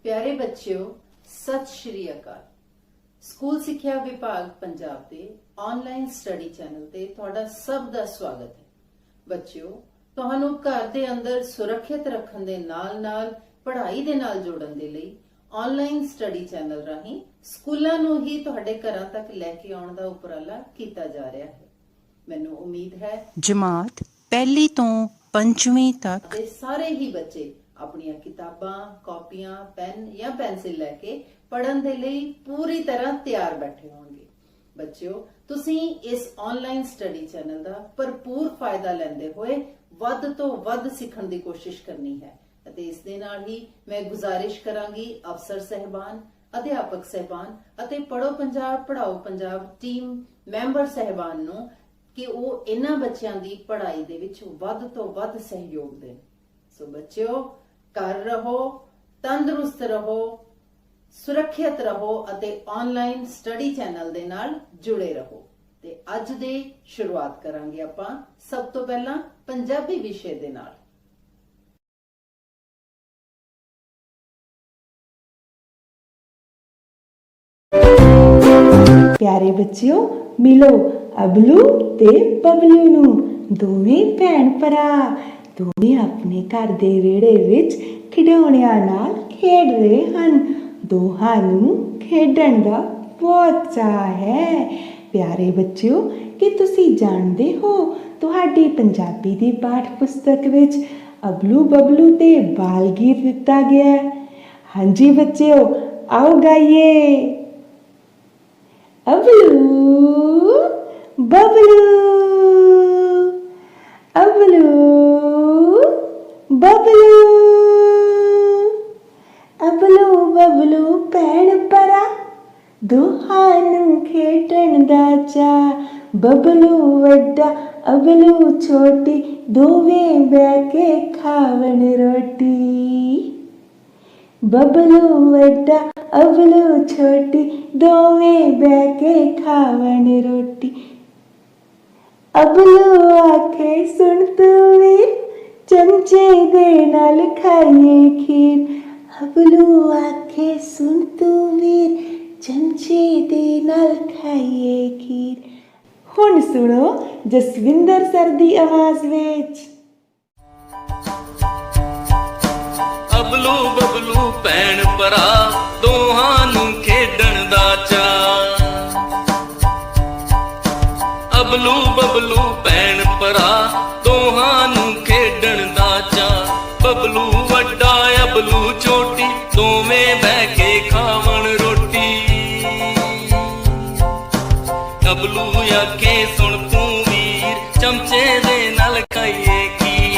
प्यारे बच्चों, सत श्री अकाल। स्कूल सिक्ख्या विभाग पंजाब के ऑनलाइन स्टडी चैनल ते तुहाडा सब दा स्वागत है। बच्चों, तुहानू घर दे अंदर सुरक्षित रखण दे नाल-नाल पढ़ाई दे नाल जोड़न दे लई ऑनलाइन स्टडी चैनल राही स्कूलां नू ही तुहाडे घरां तक लैके आउण दा उपराला कीता जा रहा है। मैनू उम्मीद है जमात पहली तो पंचवीं तक ते सारे ही बच्चे अपनियां किताबां, कॉपियां, पेन या पेंसिल लैके पढ़न दे लई पूरी तरह तैयार बैठे होणगे। बच्चों, तुसीं इस ऑनलाइन स्टडी चैनल दा भरपूर फायदा लैंदे होए वध तो वध सीखण दी कोशिश करनी है ਅਤੇ ਇਸ ਦੇ ਨਾਲ ਹੀ मैं गुजारिश करांगी अफसर साहिबान, अध्यापक साहिबान ਅਤੇ पढ़ो पंजाब पढ़ाओ पंजाब टीम मैंबर साहिबान ਨੂੰ कि ਉਹ ਇਹਨਾਂ ਬੱਚਿਆਂ ਦੀ ਪੜ੍ਹਾਈ ਦੇ ਵਿੱਚ ਵੱਧ ਤੋਂ ਵੱਧ ਸਹਿਯੋਗ ਦੇਣ। ਸੋ ਬੱਚਿਓ, ਘਰ ਰਹੋ, ਤੰਦਰੁਸਤ ਰਹੋ, ਸੁਰੱਖਿਅਤ ਰਹੋ ਅਤੇ ਆਨਲਾਈਨ ਸਟੱਡੀ ਚੈਨਲ ਦੇ ਨਾਲ ਜੁੜੇ ਰਹੋ। ਤੇ ਅੱਜ ਦੇ ਸ਼ੁਰੂਆਤ ਕਰਾਂਗੇ ਆਪਾਂ ਸਭ ਤੋਂ ਪਹਿਲਾਂ ਪੰਜਾਬੀ ਵਿਸ਼ੇ ਦੇ ਨਾਲ। प्यारे बच्चों, मिलो अबलू ते बबलू नू। दोवें भैन भरा दोवें अपने घर दे विहड़े विच खिडौणिਆਂ नाल खेड रहे हन। दोहां नू खेडण दा बहुत चाह है। प्यारे बच्चों, कि तुसी जानदे हो तुहाडी पंजाबी दी पाठ पुस्तक विच अबलू बबलू ते बाल गीत दिता गया है। हाँ जी बच्चों, आओ गाइए। अबलू बबलू, अबलू बबलू, अबलू बबलू भैन भरा दोहां नू खेडण दा चाऽ। बबलू वड्डा अबलू छोटी दोवें बैह के खावण रोटी। बबलू वड्डा अबलू छोटी दोवें बैह के खावण रोटी। अबलू आखे सुन तू वीर चमचे दे नाल खाइए खीर। अबलू आखे सुन तू वीर चमचे दे नाल खाइए खीर। हुण सुनो जसविंदर सर दी आवाज विच। अबलू बबलू भैन भरा दोहां नू खेडण दा चाऽ। अबलू बबलू भैन भरा दोहां नू खेडण दा चाऽ। बबलू वड्डा अबलू छोटी दोवें बैह के खावण रोटी। अबलू आखे सुन तू वीर चमचे दे नाल खाइए खीर।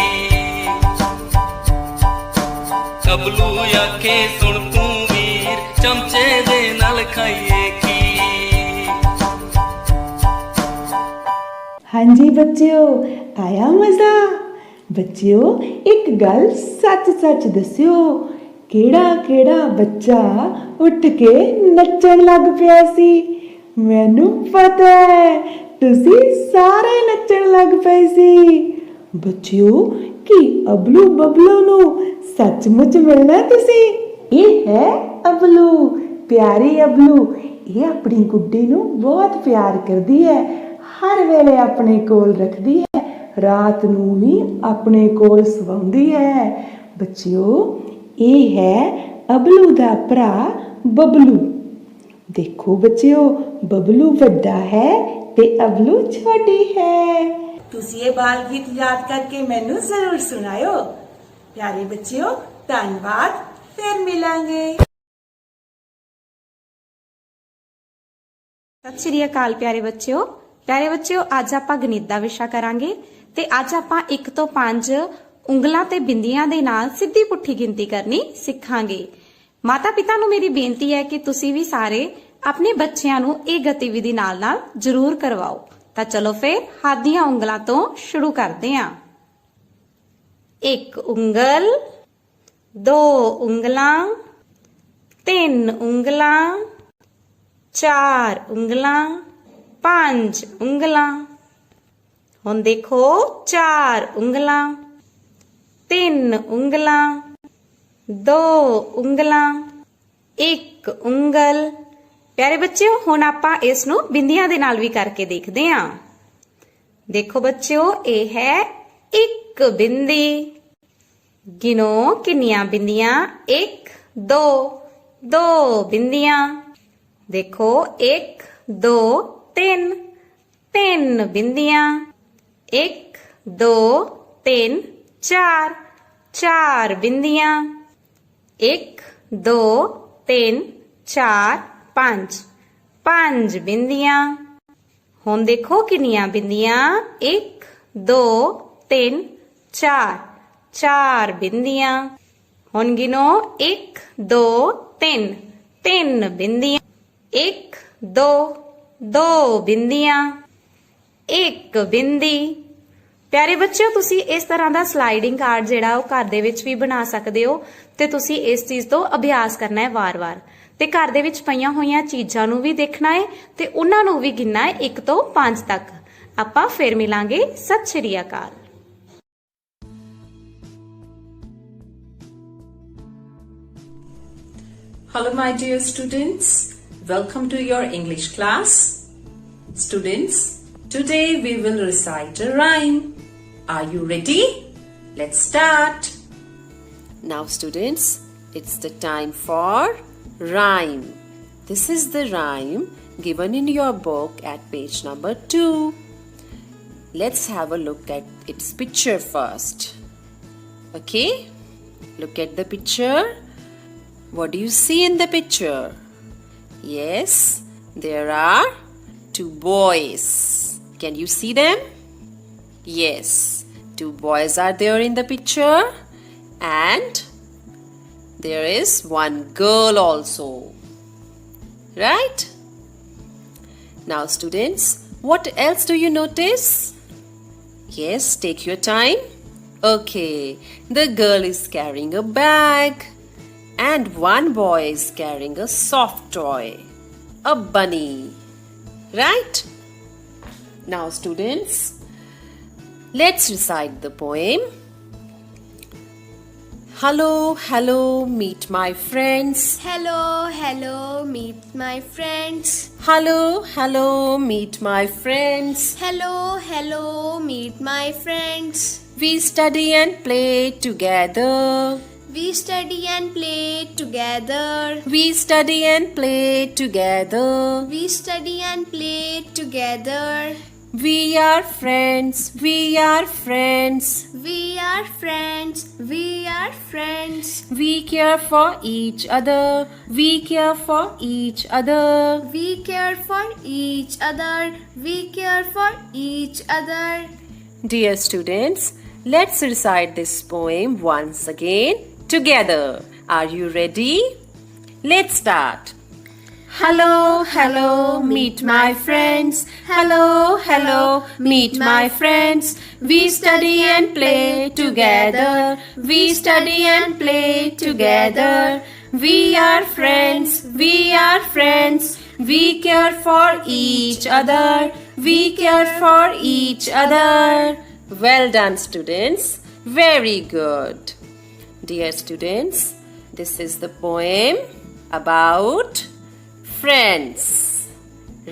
अबलू आखे सुन तू वीर चमचे दे नाल खाइए खीर। हाँ जी बच्चों, आया मजा? बच्चों, एक गल सच सच दस्यो, केड़ा केड़ा बच्चा उठ के नच्चण लग पिया सी? मैनू पता है तुसी सारे नच्चण लग पए सी। बच्चों, कि अबलू बबलू नू सचमुच मिलना तुसी? ये है अबलू, प्यारी अबलू। ये अपनी गुड्डी नू बहुत प्यार करदी है, हर वेले अपने कोल रखदी है, रात नू भी अपने कोल सवाउंदी है। बच्चों, ये है अबलू दा भरा बबलू। देखो बच्चों, बबलू वड्डा है ते अबलू छोटी है। तुसी ये बाल गीत याद करके मैनू जरूर सुनायो। प्यारे बच्चों, धन्यवाद, फिर मिलांगे। सत श्री अकाल प्यारे बच्चों। ਅੱਜ ਆਪਾਂ ਗਣਿਤ ਦਾ ਵਿਸ਼ਾ ਕਰਾਂਗੇ ਤੇ ਅੱਜ ਆਪਾਂ 1 ਤੋਂ 5 ਉਂਗਲਾਂ ਤੇ ਬਿੰਦੀਆਂ ਦੇ ਨਾਲ ਸਿੱਧੀ ਪੁੱਠੀ ਗਿਣਤੀ ਕਰਨੀ ਸਿੱਖਾਂਗੇ। ਮਾਤਾ ਪਿਤਾ ਨੂੰ ਮੇਰੀ ਬੇਨਤੀ ਹੈ ਕਿ ਤੁਸੀਂ ਵੀ ਸਾਰੇ ਆਪਣੇ ਬੱਚਿਆਂ ਨੂੰ ਇਹ ਗਤੀਵਿਧੀ ਨਾਲ ਜ਼ਰੂਰ ਕਰਵਾਓ। ਤਾਂ ਚਲੋ ਫਿਰ ਹੱਥ ਦੀਆਂ ਉਂਗਲਾਂ ਤੋਂ ਸ਼ੁਰੂ ਕਰਦੇ ਹਾਂ। 1 ਉਂਗਲ, 2 ਉਂਗਲਾਂ, 3 ਉਂਗਲਾਂ, 4 ਉਂਗਲਾਂ, 5 ਉਂਗਲਾਂ। ਹੁਣ ਦੇਖੋ 4 ਉਂਗਲਾਂ, 3 ਉਂਗਲਾਂ, 2 ਉਂਗਲਾਂ, ਇੱਕ ਉਂਗਲ। ਪਿਆਰੇ ਬੱਚਿਓ ਹੁਣ ਆਪਾਂ ਇਸ ਨੂੰ ਬਿੰਦੀਆਂ ਦੇ ਨਾਲ ਵੀ ਕਰਕੇ ਦੇਖਦੇ ਹਾਂ। ਦੇਖੋ ਬੱਚਿਓ ਇਹ ਹੈ ਇੱਕ ਬਿੰਦੀ। ਗਿਣੋ ਕਿੰਨੀਆਂ ਬਿੰਦੀਆਂ? 1 2 2 ਬਿੰਦੀਆਂ। ਦੇਖੋ 1 2 3 3 ਬਿੰਦੀਆਂ। 1 2 3 4 4 ਬਿੰਦੀਆਂ। 1 2 3 4 5 5 ਬਿੰਦੀਆਂ। ਹੁਣ ਦੇਖੋ ਕਿੰਨੀਆਂ ਬਿੰਦੀਆਂ? 1 2 3 4 4 ਬਿੰਦੀਆਂ। ਹੁਣ ਗਿਣੋ 1 2 3 3 ਬਿੰਦੀਆਂ। 1 2 2 ਬਿੰਦੀਆਂ। 1 ਬਿੰਦੀ। ਪਿਆਰੇ ਬੱਚਿਓ ਤੁਸੀਂ ਇਸ ਤਰ੍ਹਾਂ ਦਾ ਸਲਾਈਡਿੰਗ ਕਾਰਡ ਜਿਹੜਾ ਉਹ ਘਰ ਦੇ ਵਿੱਚ ਵੀ ਬਣਾ ਸਕਦੇ ਹੋ ਤੇ ਤੁਸੀਂ ਇਸ ਚੀਜ਼ ਤੋਂ ਅਭਿਆਸ ਕਰਨਾ ਹੈ ਵਾਰ-ਵਾਰ ਤੇ ਘਰ ਦੇ ਵਿੱਚ ਪਈਆਂ ਹੋਈਆਂ ਚੀਜ਼ਾਂ ਨੂੰ ਵੀ ਦੇਖਣਾ ਹੈ ਤੇ ਉਹਨਾਂ ਨੂੰ ਵੀ ਗਿਣਨਾ ਹੈ 1 ਤੋਂ 5 ਤੱਕ। ਆਪਾਂ ਫਿਰ ਮਿਲਾਂਗੇ। ਸਤਿ ਸ਼੍ਰੀ ਅਕਾਲ। Hello my dear students, welcome to your English class. Students, today we will recite a rhyme. Are you ready? Let's start. Now students, it's the time for rhyme. This is the rhyme given in your book at page number 2. Let's have a look at its picture first. Okay? Look at the picture. What do you see in the picture? Yes, there are 2 boys. Can you see them? Yes, 2 boys are there in the picture and there is 1 girl also. Right? Now students, what else do you notice? Yes, take your time. Okay, the girl is carrying a bag. And 1 boy is carrying a soft toy, a bunny. Right? Now students, let's recite the poem. Hello, hello, meet my friends. Hello, hello, meet my friends. Hello, hello, meet my friends. Hello, hello, meet my friends. We study and play together. We study and play together. We study and play together. We study and play together. We are friends. We are friends. We are friends. We are friends. We care for each other. We care for each other. We care for each other. We care for each other. Dear students, let's recite this poem once again together. Are you ready? Let's start. Hello, hello, meet my friends. Hello, hello, meet my friends. We study and play together. We study and play together. We are friends. We are friends. We care for each other. We care for each other. Well done, students. Very good. Dear students, this is the poem about friends.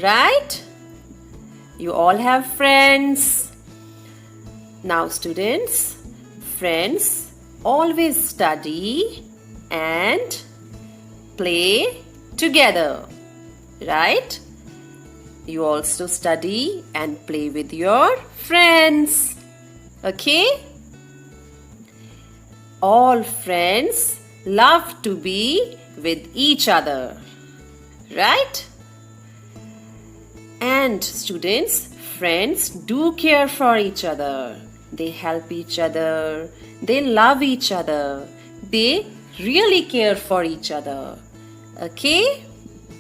Right? You all have friends. Now students, friends always study and play together. Right? You also study and play with your friends. Okay? All friends love to be with each other. Right? And students, friends do care for each other. They help each other. They love each other. They really care for each other. Okay?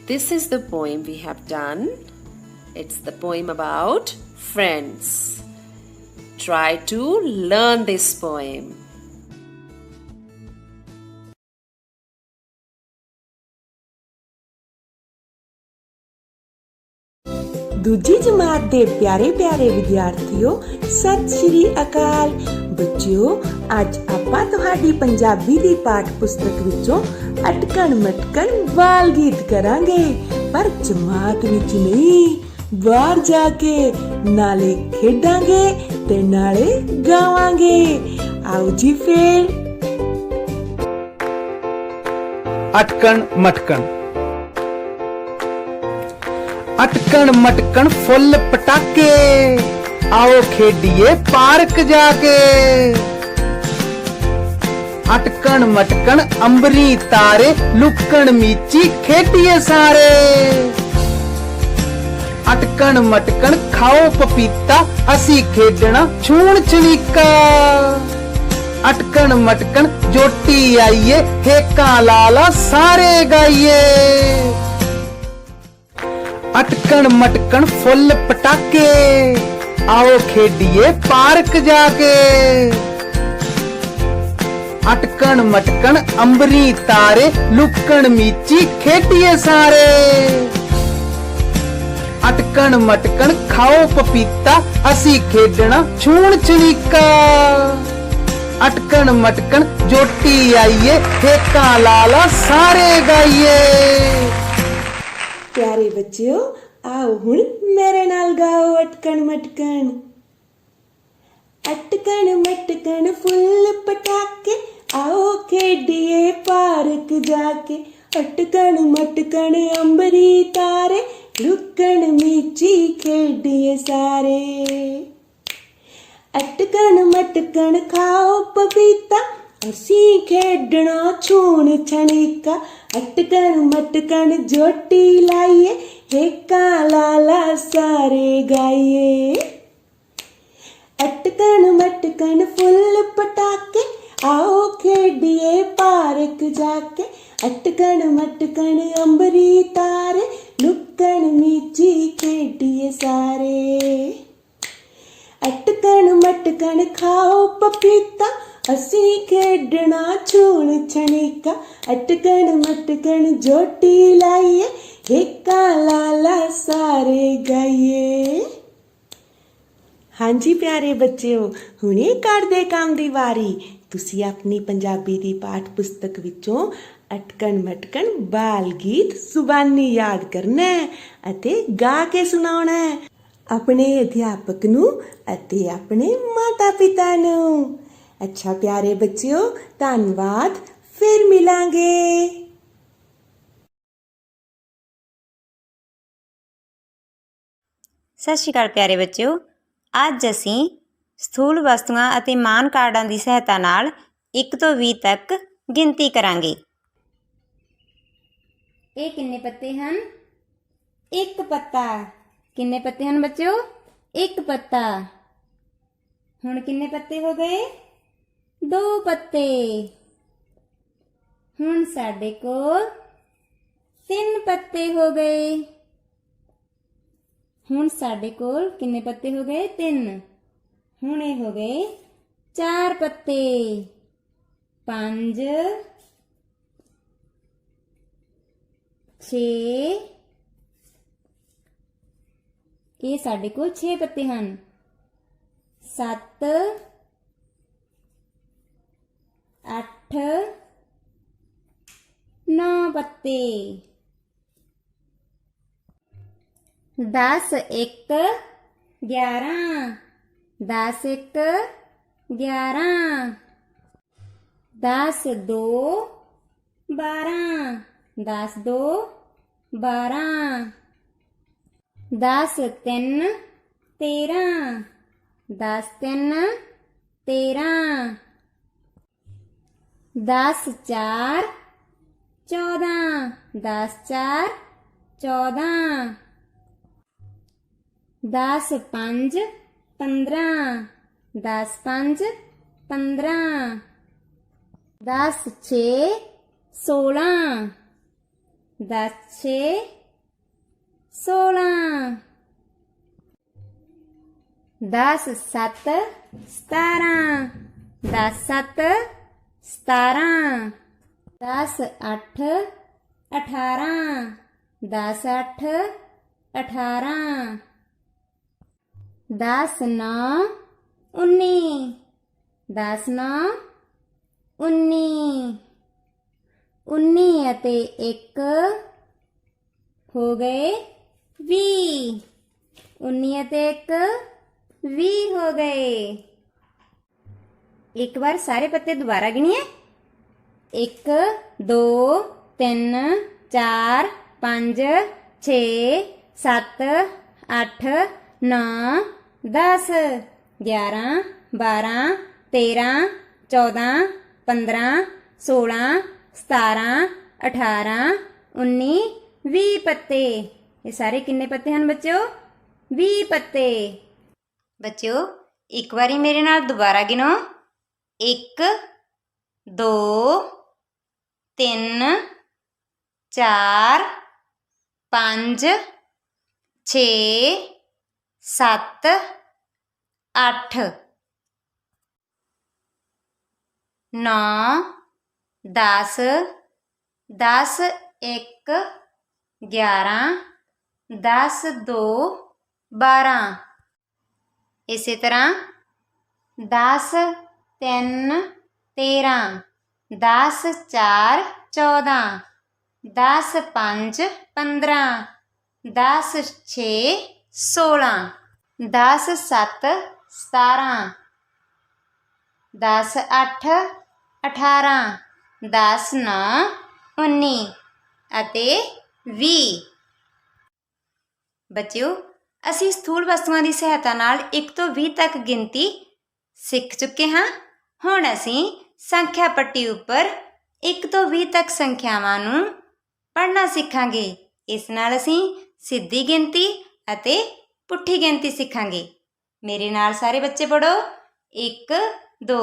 This is the poem we have done. It's the poem about friends. Try to learn this poem. ਦੂਜੀ ਜਮਾਤ ਦੇ ਪਿਆਰੇ ਪਿਆਰੇ ਵਿਦਿਆਰਥੀਓ, ਸਤਿ ਸ਼੍ਰੀ ਅਕਾਲ। ਬੱਚਿਓ, ਅੱਜ ਆਪਾਂ ਤੁਹਾਡੀ ਪੰਜਾਬੀ ਦੀ ਪਾਠ ਪੁਸਤਕ ਵਿੱਚੋਂ ਅਟਕਣ ਮਟਕਣ ਬਾਲ ਗੀਤ ਕਰਾਂਗੇ, ਪਰ ਜਮਾਤ ਵਿੱਚ ਨਹੀਂ, ਬਾਹਰ ਜਾ ਕੇ ਨਾਲੇ ਖੇਡਾਂਗੇ ਤੇ ਨਾਲੇ ਗਾਵਾਂਗੇ। ਆਓ ਜੀ ਫੇਰ। ਅਟਕਣ ਮਟਕਣ। ਅਟਕਣ ਮਟਕਣ ਫੁੱਲ ਪਟਾਕੇ, ਆਓ ਖੇਡੀਏ ਪਾਰਕ ਜਾ ਕੇ। ਅਟਕਣ ਮਟਕਣ ਅੰਬਰੀ ਤਾਰੇ, ਲੁਕਣ ਮੀਚੀ ਖੇਡੀਏ ਸਾਰੇ। ਅਟਕਣ ਮਟਕਣ ਖਾਓ ਪਪੀਤਾ, ਅਸੀਂ ਖੇਡਣਾ ਛੂਣ ਛਲੀਕਾ। ਅਟਕਣ ਮਟਕਣ ਜੋਟੀ ਆਈਏ, ਹੇਕਾਂ ਲਾਲਾ ਸਾਰੇ ਗਾਈਏ। ਅਟਕਣ ਮਟਕਣ ਫੁੱਲ ਪਟਾਕੇ, ਆਓ ਖੇਡੀਏ ਪਾਰਕ ਜਾ ਕੇ। ਅਟਕਣ ਮਟਕਣ ਅੰਬਰੀ ਤਾਰੇ, ਲੁਕਣ ਮੀਚੀ ਖੇਡੀਏ ਸਾਰੇ। ਅਟਕਣ ਮਟਕਣ ਖਾਓ ਪਪੀਤਾ, ਅਸੀਂ ਖੇਡਣਾ ਛੂਣ ਛਲੀਕਾ। ਅਟਕਣ ਮਟਕਣ ਜੋਟੀ ਆਈਏ, ਹੇਕਾਂ ਲਾਲਾ ਸਾਰੇ ਗਾਈਏ। ਪਿਆਰੇ ਬੱਚਿਓ, ਆਓ ਹੁਣ ਮੇਰੇ ਨਾਲ ਗਾਓ ਅਟਕਣ ਮਟਕਣ। ਅਟਕਣ ਮਟਕਣ ਫੁੱਲ ਪਟਾਕੇ, ਆਓ ਖੇਡੀਏ ਪਾਰਕ ਜਾ ਕੇ। ਅਟਕਣ ਮਟਕਣ ਅੰਬਰੀ ਤਾਰੇ, ਲੁਕਣ ਮੀਚੀ ਖੇਡੀਏ ਸਾਰੇ। ਅਟਕਣ ਮਟਕਣ ਖਾਓ ਪਪੀਤਾ, ਅਸੀਂ ਖੇਡਣਾ ਛੂਣ ਛਣੀਕਾ। ਅਟਕਣ ਮਟਕਣ ਜੋਟੀ ਲਾਈਏ, ਹੇਕਾਂ ਲਾਲਾ ਸਾਰੇ ਗਾਈਏ। ਅਟਕਣ ਮਟਕਣ ਫੁੱਲ ਪਟਾਕੇ, ਆਓ ਖੇਡੀਏ ਪਾਰਕ ਜਾ ਕੇ। ਅਟਕਣ ਮਟਕਣ ਅੰਬਰੀ ਤਾਰੇ, ਲੁਕਣ ਮੀਚੀ ਖੇਡੀਏ ਸਾਰੇ। ਅਟਕਣ ਮਟਕਣ ਖਾਓ ਪਪੀਤਾ, ਅਸੀਂ ਖੇਡਣਾ ਛੂਣ ਛਣੀਕਾ। ਅਟਕਣ ਮਟਕਣ ਜੋਟੀ ਲਾਈਏ, ਹੇਕਾਂ ਲਾਲਾ ਸਾਰੇ ਗਾਈਏ। ਹਾਂਜੀ ਪਿਆਰੇ ਬੱਚਿਓ, ਹੁਣੇ ਕਰਦੇ ਕੰਮ ਦੀ ਵਾਰੀ। ਤੁਸੀਂ ਆਪਣੀ ਪੰਜਾਬੀ ਦੀ ਪਾਠ ਪੁਸਤਕ ਵਿੱਚੋਂ ਅਟਕਣ ਮਟਕਣ ਬਾਲ ਗੀਤ ਜ਼ੁਬਾਨੀ ਯਾਦ ਕਰਨਾ ਹੈ ਅਤੇ ਗਾ ਕੇ ਸੁਣਾਉਣਾ ਹੈ ਆਪਣੇ ਅਧਿਆਪਕ ਨੂੰ ਅਤੇ ਆਪਣੇ ਮਾਤਾ ਪਿਤਾ ਨੂੰ। ਅੱਛਾ ਪਿਆਰੇ ਬੱਚਿਓ, ਧੰਨਵਾਦ, ਫਿਰ ਮਿਲਾਂਗੇ। ਸਤਿ ਸ਼੍ਰੀ ਅਕਾਲ ਪਿਆਰੇ ਬੱਚਿਓ, ਅੱਜ ਅਸੀਂ ਸਥੂਲ ਵਸਤੂਆਂ ਅਤੇ ਮਾਨ ਕਾਰਡਾਂ ਦੀ ਸਹਾਇਤਾ ਨਾਲ 1 ਤੋਂ 20 ਤੱਕ ਗਿਣਤੀ ਕਰਾਂਗੇ। ਇਹ ਕਿੰਨੇ ਪੱਤੇ ਹਨ? 1 ਪੱਤਾ। ਕਿੰਨੇ ਪੱਤੇ ਹਨ ਬੱਚਿਓ? 1 ਪੱਤਾ। ਹੁਣ ਕਿੰਨੇ ਪੱਤੇ ਹੋ ਗਏ? 2 ਪੱਤੇ। ਹੁਣ ਸਾਡੇ ਕੋਲ 3 ਪੱਤੇ ਹੋ ਗਏ। ਹੁਣ ਸਾਡੇ ਕੋਲ ਕਿੰਨੇ ਪੱਤੇ ਹੋ ਗਏ? 3। ਹੁਣ ਇਹ ਹੋ ਗਏ 4 ਪੱਤੇ। 5 6 ਇਹ ਸਾਡੇ ਕੋਲ 6 ਪੱਤੇ ਹਨ। 7 8 9 ਪੱਤੇ। 10 1 11 10 1 11 10 2 12 10 2 12 10 3 13 10 3 13 10 4 14 10 4 14 10 5 15 10 5 15 10 6 16 10 6 16 10 7 17 10 7 17 10 8 18 10 8 18 10 9 19 10 9 19 19 ਅਤੇ 1 ਹੋ ਗਏ 20 19 ਅਤੇ 1 20 ਹੋ ਗਏ। ਇੱਕ ਵਾਰ ਸਾਰੇ ਪੱਤੇ ਦੁਬਾਰਾ ਗਿਣੀਏ। 1 2 3 4 5 6 7 8 9 10 11 12 13 14 15 16 17 18 19 20 ਪੱਤੇ। ਇਹ ਸਾਰੇ ਕਿੰਨੇ ਪੱਤੇ ਹਨ ਬੱਚਿਓ? 20 ਪੱਤੇ। ਬੱਚਿਓ ਇੱਕ ਵਾਰੀ ਮੇਰੇ ਨਾਲ ਦੁਬਾਰਾ ਗਿਣੋ। 1 2 3 4 5 6 7 8 9 10 10 1 11 10 2 12। ਇਸੇ ਤਰ੍ਹਾਂ 10 3 13 10 4 14 10 5 15 10 6 16 10 7 17 10 8 18 10 9 19 ਅਤੇ 20। ਬੱਚਿਓ ਅਸੀਂ ਸਥੂਲ ਵਸਤੂਆਂ ਦੀ ਸਹਾਇਤਾ ਨਾਲ 1 ਤੋਂ 20 ਤੱਕ ਗਿਣਤੀ ਸਿੱਖ ਚੁੱਕੇ ਹਾਂ। ਹੁਣ ਅਸੀਂ ਸੰਖਿਆ ਪੱਟੀ ਉੱਪਰ 1 ਤੋਂ 20 ਤੱਕ ਸੰਖਿਆਵਾਂ ਨੂੰ ਪੜ੍ਹਨਾ ਸਿੱਖਾਂਗੇ। ਇਸ ਨਾਲ ਅਸੀਂ ਸਿੱਧੀ ਗਿਣਤੀ ਅਤੇ ਪੁੱਠੀ ਗਿਣਤੀ ਸਿੱਖਾਂਗੇ। ਮੇਰੇ ਨਾਲ ਸਾਰੇ ਬੱਚੇ ਪੜ੍ਹੋ। 1 2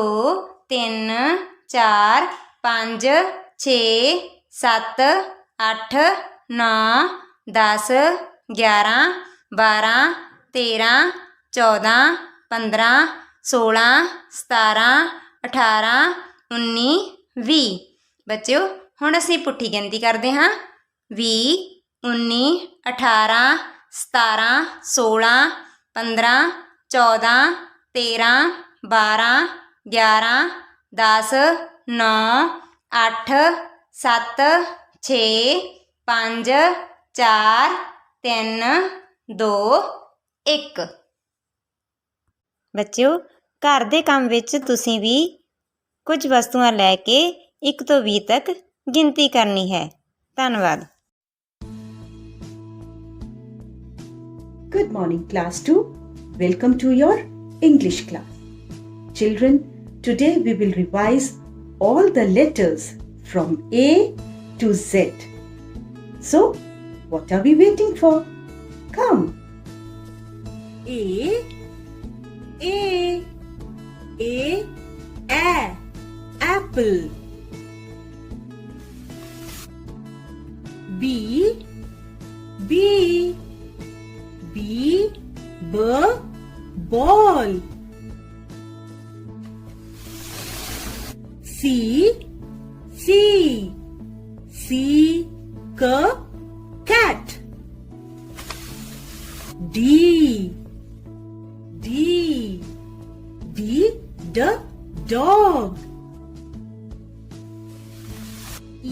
3 4 5 6 7 8 9 10 11 12 13 14 15 16 17 18 19 20। ਬੱਚਿਓ ਹੁਣ ਅਸੀਂ ਪੁੱਠੀ ਗਿਣਤੀ ਕਰਦੇ ਹਾਂ। 20 19 18 17 16 15 14 13 12 11 10 9 8 7 6 5 4 3 2 1। ਬੱਚਿਓ ਘਰ ਦੇ ਕੰਮ ਵਿੱਚ ਤੁਸੀਂ ਵੀ ਕੁਝ ਵਸਤੂਆਂ ਲੈ ਕੇ 1 ਤੋਂ 20 ਤੱਕ ਗਿਣਤੀ ਕਰਨੀ ਹੈ। ਧੰਨਵਾਦ। Good morning, class 2. Welcome to your English class. Children, today we will revise all the letters from A to Z. So, what are we waiting for? Come. A, apple. B, ball. C, cat. D, dog. E,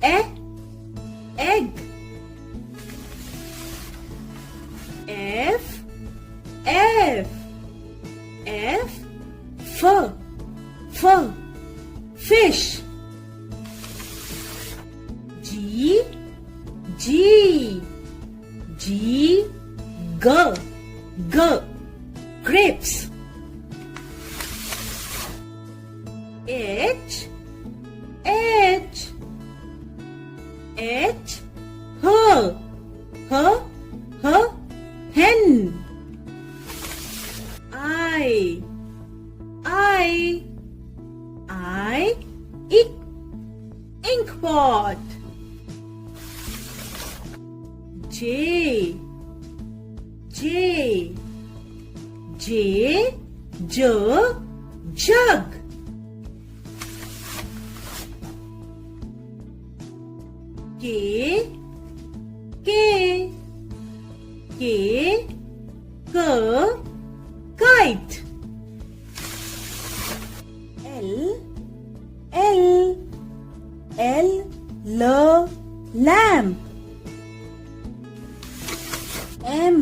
egg. F, fish. G, grapes. H, hen. I, ink pot. J, jug. K, kite. L lamp. M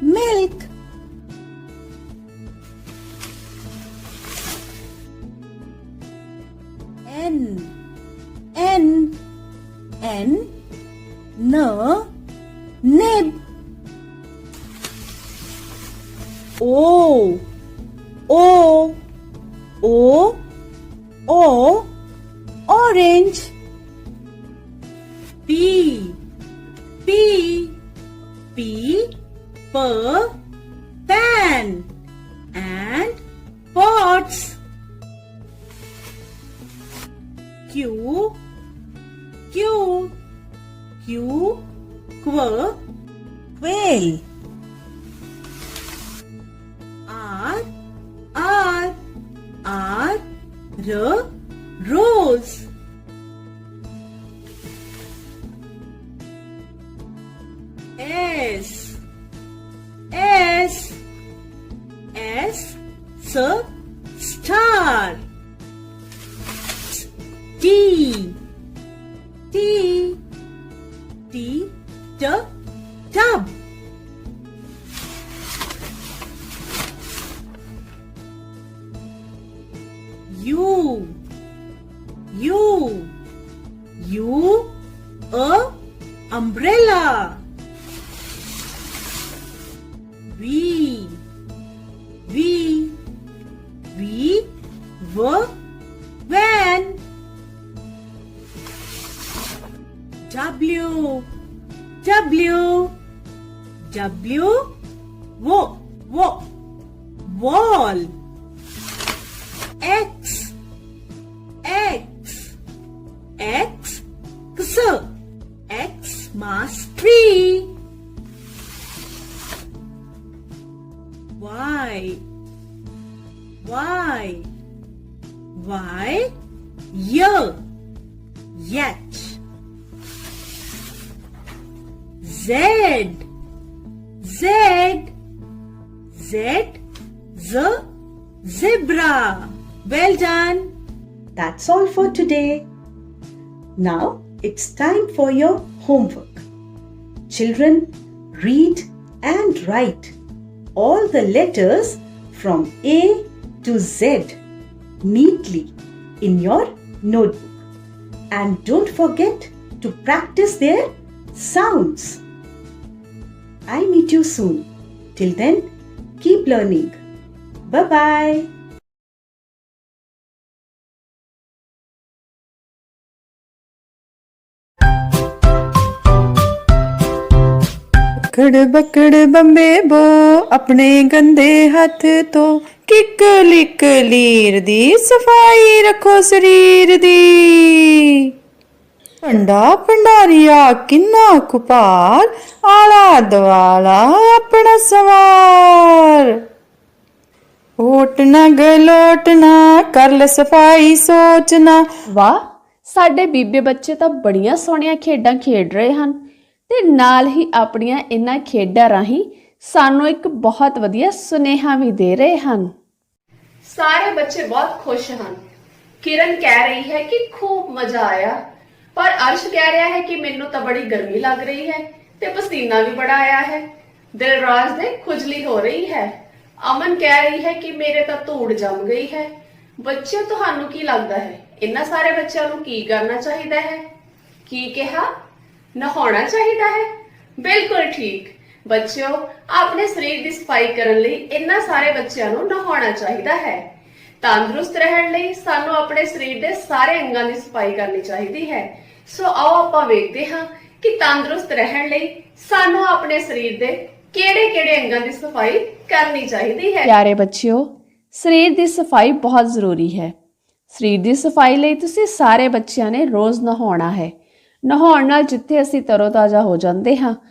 milk. N nib. O orange. P pan and pots. Q quail. R rose. S star. T tub. U umbrella. V van. W wall. X Xmas tree. Y yacht. Z zebra. Well done. That's all for today. Now it's time for your homework. Children, read and write all the letters from A to Z neatly in your notebook. And don't forget to practice their sounds. I meet you soon. Till then, keep learning. Bye-bye. बकड़ बकड़ Bombay बो अपने गंदे हथ तो kick लिक Leer दी सफाई रखो शरीर दी पंडा पंडारिया किन्ना Cooper आला दवाला अपना सवार ओटना गलोटना कर ले सफाई सोचना। वाह ਸਾਡੇ ਬੀਬੇ ਬੱਚੇ ਤਾਂ ਬੜੀਆਂ ਸੋਹਣੀਆਂ ਖੇਡਾਂ ਖੇਡ ਰਹੇ ਹਨ ਤੇ ਨਾਲ ਹੀ ਆਪਣੀਆਂ ਇਹਨਾਂ ਖੇਡਾਂ ਰਾਹੀਂ ਸਾਨੂੰ ਇੱਕ ਬਹੁਤ ਵਧੀਆ ਸੁਨੇਹਾ ਵੀ ਦੇ ਰਹੇ ਹਨ। ਸਾਰੇ ਬੱਚੇ ਬਹੁਤ ਖੁਸ਼ ਹਨ। ਕਿਰਨ ਕਹਿ ਰਹੀ ਹੈ ਕਿ खूब मजा आया, पर अर्श कह रहा है कि मैनू तो बड़ी गर्मी लग रही है ते पसीना भी बड़ा आया है। दिलराज दे खुजली हो रही है। अमन कह रही है कि मेरे तो धूड़ जम गई है। बच्चे तुहानू की लगता है इन्ना सारे बच्चों को की करना चाहिए है? की कहा? नहाना चाहिए है। बिल्कुल ठीक बच्चों, अपने शरीर की सफाई करने लई इन्ना सारे बच्चों को नहाना चाहिए है। तंदुरुस्त रहने लई सानू अपने शरीर के सारे अंगों की सफाई करनी चाहिए है। सो आओ आपां वेखदे हां कि तंदुरुस्त रहने लई सानू अपने शरीर के किहड़े-किहड़े अंगों की सफाई करनी चाहिए है। प्यारे बच्चों, शरीर की सफाई बहुत जरूरी है। शरीर की सफाई लई तुसीं सारे बच्चों ने रोज़ नहाउणा है। नहाउण नाल जिथे असीं तरोताज़ा हो जाते हाँ,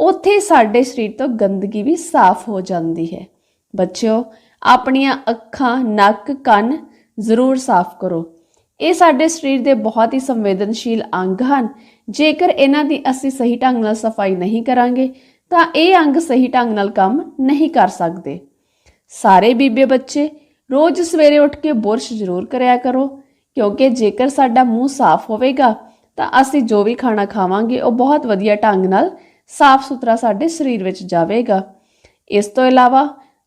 उत्थे साडे शरीर तो गंदगी भी साफ हो जाती है। बच्चों, अपनियां अखां, नक, कन जरूर साफ करो। ਇਹ ਸਾਡੇ ਸਰੀਰ ਦੇ ਬਹੁਤ ਹੀ ਸੰਵੇਦਨਸ਼ੀਲ ਅੰਗ ਹਨ। ਜੇਕਰ ਇਹਨਾਂ ਦੀ ਅਸੀਂ ਸਹੀ ਢੰਗ ਨਾਲ ਸਫਾਈ ਨਹੀਂ ਕਰਾਂਗੇ ਤਾਂ ਇਹ ਅੰਗ ਸਹੀ ਢੰਗ ਨਾਲ ਕੰਮ ਨਹੀਂ ਕਰ ਸਕਦੇ। ਸਾਰੇ ਬੀਬੇ ਬੱਚੇ ਰੋਜ਼ ਸਵੇਰੇ ਉੱਠ ਕੇ ਬੁਰਸ਼ ਜ਼ਰੂਰ ਕਰਿਆ ਕਰੋ, ਕਿਉਂਕਿ ਜੇਕਰ ਸਾਡਾ ਮੂੰਹ ਸਾਫ਼ ਹੋਵੇਗਾ ਤਾਂ ਅਸੀਂ ਜੋ ਵੀ ਖਾਣਾ ਖਾਵਾਂਗੇ ਉਹ ਬਹੁਤ ਵਧੀਆ ਢੰਗ ਨਾਲ ਸਾਫ਼ ਸੁਥਰਾ ਸਾਡੇ ਸਰੀਰ ਵਿੱਚ ਜਾਵੇਗਾ। ਇਸ ਤੋਂ ਇਲਾਵਾ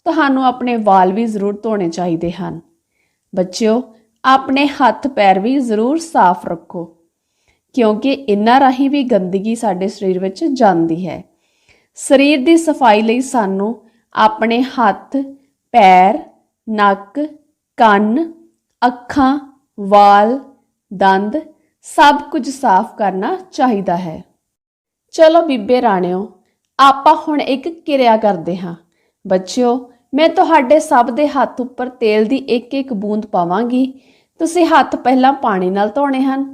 ਤੁਹਾਨੂੰ ਆਪਣੇ ਵਾਲ ਵੀ ਜ਼ਰੂਰ ਧੋਣੇ ਚਾਹੀਦੇ ਹਨ। ਬੱਚਿਓ, ਆਪਣੇ ਹੱਥ ਪੈਰ ਵੀ ਜ਼ਰੂਰ ਸਾਫ਼ ਰੱਖੋ, ਕਿਉਂਕਿ ਇਹਨਾਂ ਰਾਹੀਂ ਵੀ ਗੰਦਗੀ ਸਾਡੇ ਸਰੀਰ ਵਿੱਚ ਜਾਂਦੀ ਹੈ। ਸਰੀਰ ਦੀ ਸਫਾਈ ਲਈ ਸਾਨੂੰ ਆਪਣੇ ਹੱਥ, ਪੈਰ, ਨੱਕ, ਕੰਨ, ਅੱਖਾਂ, ਵਾਲ, ਦੰਦ ਸਭ ਕੁਝ ਸਾਫ਼ ਕਰਨਾ ਚਾਹੀਦਾ ਹੈ। ਚਲੋ ਬੀਬੇ ਰਾਣਿਓ, ਆਪਾਂ ਹੁਣ ਇੱਕ ਕਿਰਿਆ ਕਰਦੇ ਹਾਂ। ਬੱਚਿਓ, ਮੈਂ ਤੁਹਾਡੇ ਸਭ ਦੇ ਹੱਥ ਉੱਪਰ ਤੇਲ ਦੀ ਇੱਕ ਬੂੰਦ ਪਾਵਾਂਗੀ। ਤੁਸੀਂ ਹੱਥ ਪਹਿਲਾਂ ਪਾਣੀ ਨਾਲ ਧੋਣੇ ਹਨ,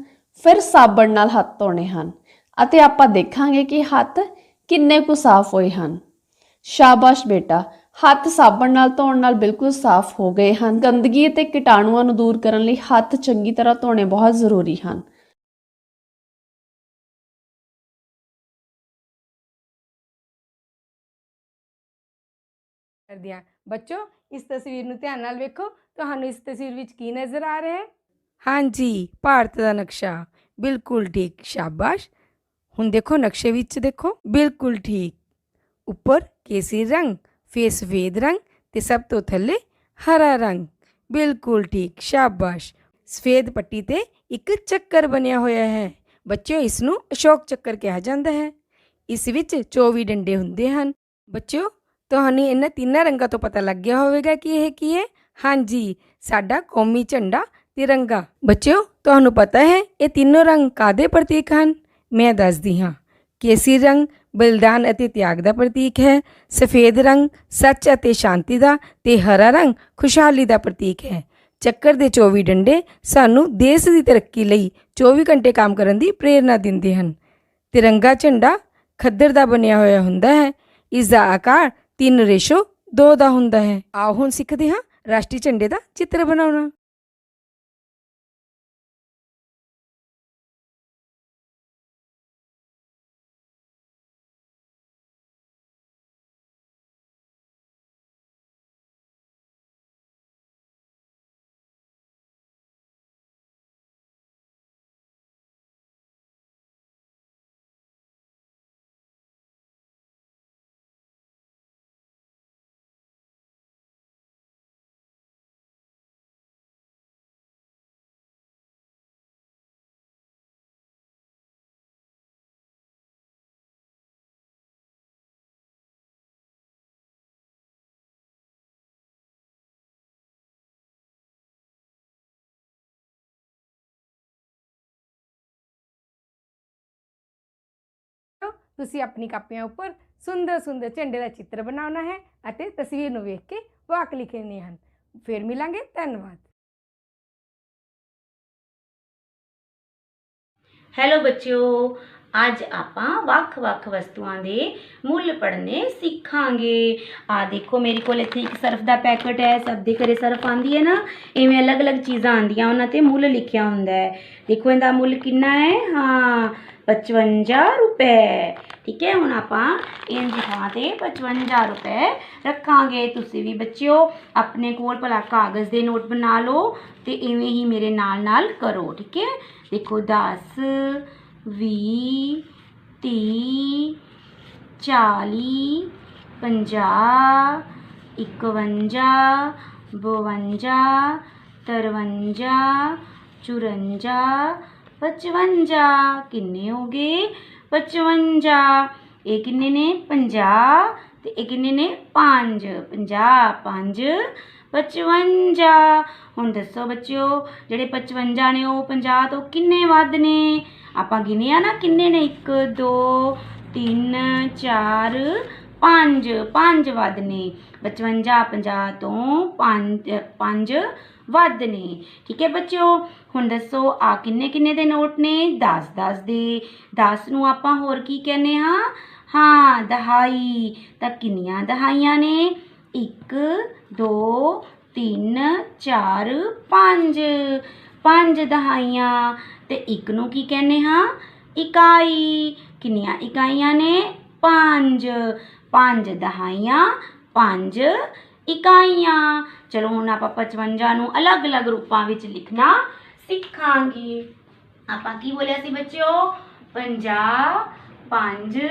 ਫਿਰ ਸਾਬਣ ਨਾਲ ਹੱਥ ਧੋਣੇ ਹਨ ਅਤੇ ਆਪਾਂ ਦੇਖਾਂਗੇ ਕਿ ਹੱਥ ਕਿੰਨੇ ਕੁ ਸਾਫ਼ ਹੋਏ ਹਨ। ਸ਼ਾਬਾਸ਼ ਬੇਟਾ, ਹੱਥ ਸਾਬਣ ਨਾਲ ਧੋਣ ਨਾਲ ਬਿਲਕੁਲ ਸਾਫ਼ ਹੋ ਗਏ ਹਨ। ਗੰਦਗੀ ਅਤੇ ਕੀਟਾਣੂਆਂ ਨੂੰ ਦੂਰ ਕਰਨ ਲਈ ਹੱਥ ਚੰਗੀ ਤਰ੍ਹਾਂ ਧੋਣੇ ਬਹੁਤ ਜ਼ਰੂਰੀ ਹਨ। ਕਰਦੇ ਹਾਂ। ਬੱਚੋ, ਇਸ ਤਸਵੀਰ ਨੂੰ ਧਿਆਨ ਨਾਲ ਵੇਖੋ। ਤੁਹਾਨੂੰ ਇਸ ਤਸਵੀਰ ਵਿੱਚ ਕੀ ਨਜ਼ਰ ਆ ਰਿਹਾ ਹੈ? ਹਾਂਜੀ, ਭਾਰਤ ਦਾ ਨਕਸ਼ਾ। ਬਿਲਕੁਲ ਠੀਕ, ਸ਼ਾਬਾਸ਼। ਹੁਣ ਦੇਖੋ ਨਕਸ਼ੇ ਵਿੱਚ, ਦੇਖੋ ਬਿਲਕੁਲ ਠੀਕ। ਉੱਪਰ ਕੇਸਰੀ ਰੰਗ, ਫਿਰ ਸਫੇਦ ਰੰਗ ਤੇ ਸਭ ਤੋਂ ਥੱਲੇ ਹਰਾ ਰੰਗ। ਬਿਲਕੁਲ ਠੀਕ, ਸ਼ਾਬਾਸ਼। ਸਫੇਦ ਪੱਟੀ ਤੇ ਇੱਕ ਚੱਕਰ ਬਣਿਆ ਹੋਇਆ ਹੈ। ਬੱਚਿਓ, ਇਸ ਨੂੰ ਅਸ਼ੋਕ ਚੱਕਰ ਕਿਹਾ ਜਾਂਦਾ ਹੈ। ਇਸ ਵਿੱਚ 24 ਡੰਡੇ ਹੁੰਦੇ ਹਨ। ਬੱਚਿਓ, ਤੁਹਾਨੂੰ ਇਹਨਾਂ ਤਿੰਨਾਂ ਰੰਗਾਂ ਤੋਂ ਪਤਾ ਲੱਗ ਗਿਆ ਹੋਵੇਗਾ ਕਿ ਇਹ ਕੀ ਹੈ। ਹਾਂਜੀ, ਸਾਡਾ ਕੌਮੀ ਝੰਡਾ ਤਿਰੰਗਾ। ਬੱਚਿਓ, ਤੁਹਾਨੂੰ ਪਤਾ ਹੈ ਇਹ ਤਿੰਨੋਂ ਰੰਗ ਕਾਹਦੇ ਪ੍ਰਤੀਕ ਹਨ? ਮੈਂ ਦੱਸਦੀ ਹਾਂ। ਕੇਸਰੀ ਰੰਗ ਬਲਿਦਾਨ ਅਤੇ ਤਿਆਗ ਦਾ ਪ੍ਰਤੀਕ ਹੈ, ਸਫੇਦ ਰੰਗ ਸੱਚ ਅਤੇ ਸ਼ਾਂਤੀ ਦਾ, ਤੇ ਹਰਾ ਰੰਗ ਖੁਸ਼ਹਾਲੀ ਦਾ ਪ੍ਰਤੀਕ ਹੈ। ਚੱਕਰ ਦੇ 24 ਡੰਡੇ ਸਾਨੂੰ ਦੇਸ਼ ਦੀ ਤਰੱਕੀ ਲਈ 24 ਘੰਟੇ ਕੰਮ ਕਰਨ ਦੀ ਪ੍ਰੇਰਨਾ ਦਿੰਦੇ ਹਨ। ਤਿਰੰਗਾ ਝੰਡਾ ਖੱਦਰ ਦਾ ਬਣਿਆ ਹੋਇਆ ਹੁੰਦਾ ਹੈ। ਇਸ ਦਾ ਆਕਾਰ 3:2 ਦਾ ਹੁੰਦਾ ਹੈ। ਆਓ ਹੁਣ ਸਿੱਖਦੇ ਹਾਂ ਰਾਸ਼ਟਰੀ ਝੰਡੇ ਦਾ ਚਿੱਤਰ ਬਣਾਉਣਾ। ਤੁਸੀਂ ਆਪਣੀ ਕਾਪੀਆਂ ਉੱਪਰ ਸੁੰਦਰ ਸੁੰਦਰ ਝੰਡੇ ਦਾ ਚਿੱਤਰ ਬਣਾਉਣਾ ਹੈ ਅਤੇ ਤਸਵੀਰ ਨੂੰ ਵੇਖ ਕੇ ਵਾਕ ਲਿਖਣੇ ਹਨ। ਫਿਰ ਮਿਲਾਂਗੇ। ਧੰਨਵਾਦ। ਹੈਲੋ ਬੱਚਿਓ, ਅੱਜ ਆਪਾਂ ਵੱਖ-ਵੱਖ ਵਸਤੂਆਂ ਦੇ ਮੁੱਲ ਪੜ੍ਹਨੇ ਸਿੱਖਾਂਗੇ। ਆ ਦੇਖੋ ਮੇਰੇ ਕੋਲ ਇੱਥੇ ਇੱਕ ਸਰਫ ਦਾ ਪੈਕਟ ਹੈ। ਸਭ ਦੇ ਘਰੇ ਸਰਫ ਆਂਦੀ ਹੈ ਨਾ, ਇਵੇਂ ਅਲੱਗ-ਅਲੱਗ ਚੀਜ਼ਾਂ ਆਂਦੀਆਂ, ਉਹਨਾਂ ਤੇ ਮੁੱਲ ਲਿਖਿਆ ਹੁੰਦਾ ਹੈ। ਦੇਖੋ ਇਹਦਾ ਮੁੱਲ ਕਿੰਨਾ ਹੈ? ਹਾਂ, 55 ਰੁਪਏ। ਠੀਕ ਹੈ, ਹੁਣ ਆਪਾਂ ਇਹਦੀ ਥਾਂ ਤੇ 55 ਰੁਪਏ ਰੱਖਾਂਗੇ। ਤੁਸੀਂ ਵੀ ਬੱਚਿਓ ਆਪਣੇ ਕੋਲ ਭਲਾ ਕਾਗਜ਼ ਦੇ ਨੋਟ ਬਣਾ ਲਓ ਤੇ ਇਵੇਂ ਹੀ ਮੇਰੇ ਨਾਲ ਕਰੋ। ਠੀਕ ਹੈ, ਦੇਖੋ 10, 20, 30, 40, 50, 51, 52, 53, 54, 55। ਕਿੰਨੇ ਹੋ ਗਏ? 55। ਇਹ ਕਿੰਨੇ ਨੇ? 50 ਤੇ ਇਹ ਕਿੰਨੇ ਨੇ? 5। 50, 5, 55। ਹੁਣ ਦੱਸੋ ਬੱਚਿਓ, ਜਿਹੜੇ 55 ਨੇ ਉਹ 50 ਤੋਂ ਕਿੰਨੇ ਵੱਧ ਨੇ? ਆਪਾਂ ਗਿਣਿਆ ਨਾ ਕਿੰਨੇ ਨੇ? 1, 2, 3, 4, 5। 5 ਵੱਧ ਨੇ। 55 50 ਤੋਂ 5 ਵੱਧ ਨੇ। ਠੀਕ ਹੈ ਬੱਚਿਓ, ਹੁਣ ਦੱਸੋ ਆ ਕਿੰਨੇ ਕਿੰਨੇ ਦੇ ਨੋਟ ਨੇ? 10 10 ਦੇ। 10 ਨੂੰ ਆਪਾਂ ਹੋਰ ਕੀ ਕਹਿੰਦੇ ਹਾਂ? ਹਾਂ, ਦਹਾਈ। ਤਾਂ ਕਿੰਨੀਆਂ ਦਹਾਈਆਂ ਨੇ? 1, 2, 3, 4, 5। 5 ਦਹਾਈਆਂ ਤੇ 1 ਨੂੰ ਕੀ ਕਹਿੰਦੇ ਹਾਂ ਇਕਾਈ। ਕਿੰਨੀਆਂ ਇਕਾਈਆਂ ਨੇ 5 5 ਦਹਾਈਆਂ 5 ਇਕਾਈਆਂ। ਚਲੋ ਹੁਣ ਆਪਾਂ 55 ਨੂੰ ਅਲੱਗ-ਅਲੱਗ ਰੂਪਾਂ ਵਿੱਚ ਲਿਖਣਾ ਸਿੱਖਾਂਗੇ। ਆਪਾਂ ਕੀ ਬੋਲਿਆ ਸੀ ਬੱਚਿਓ 50 5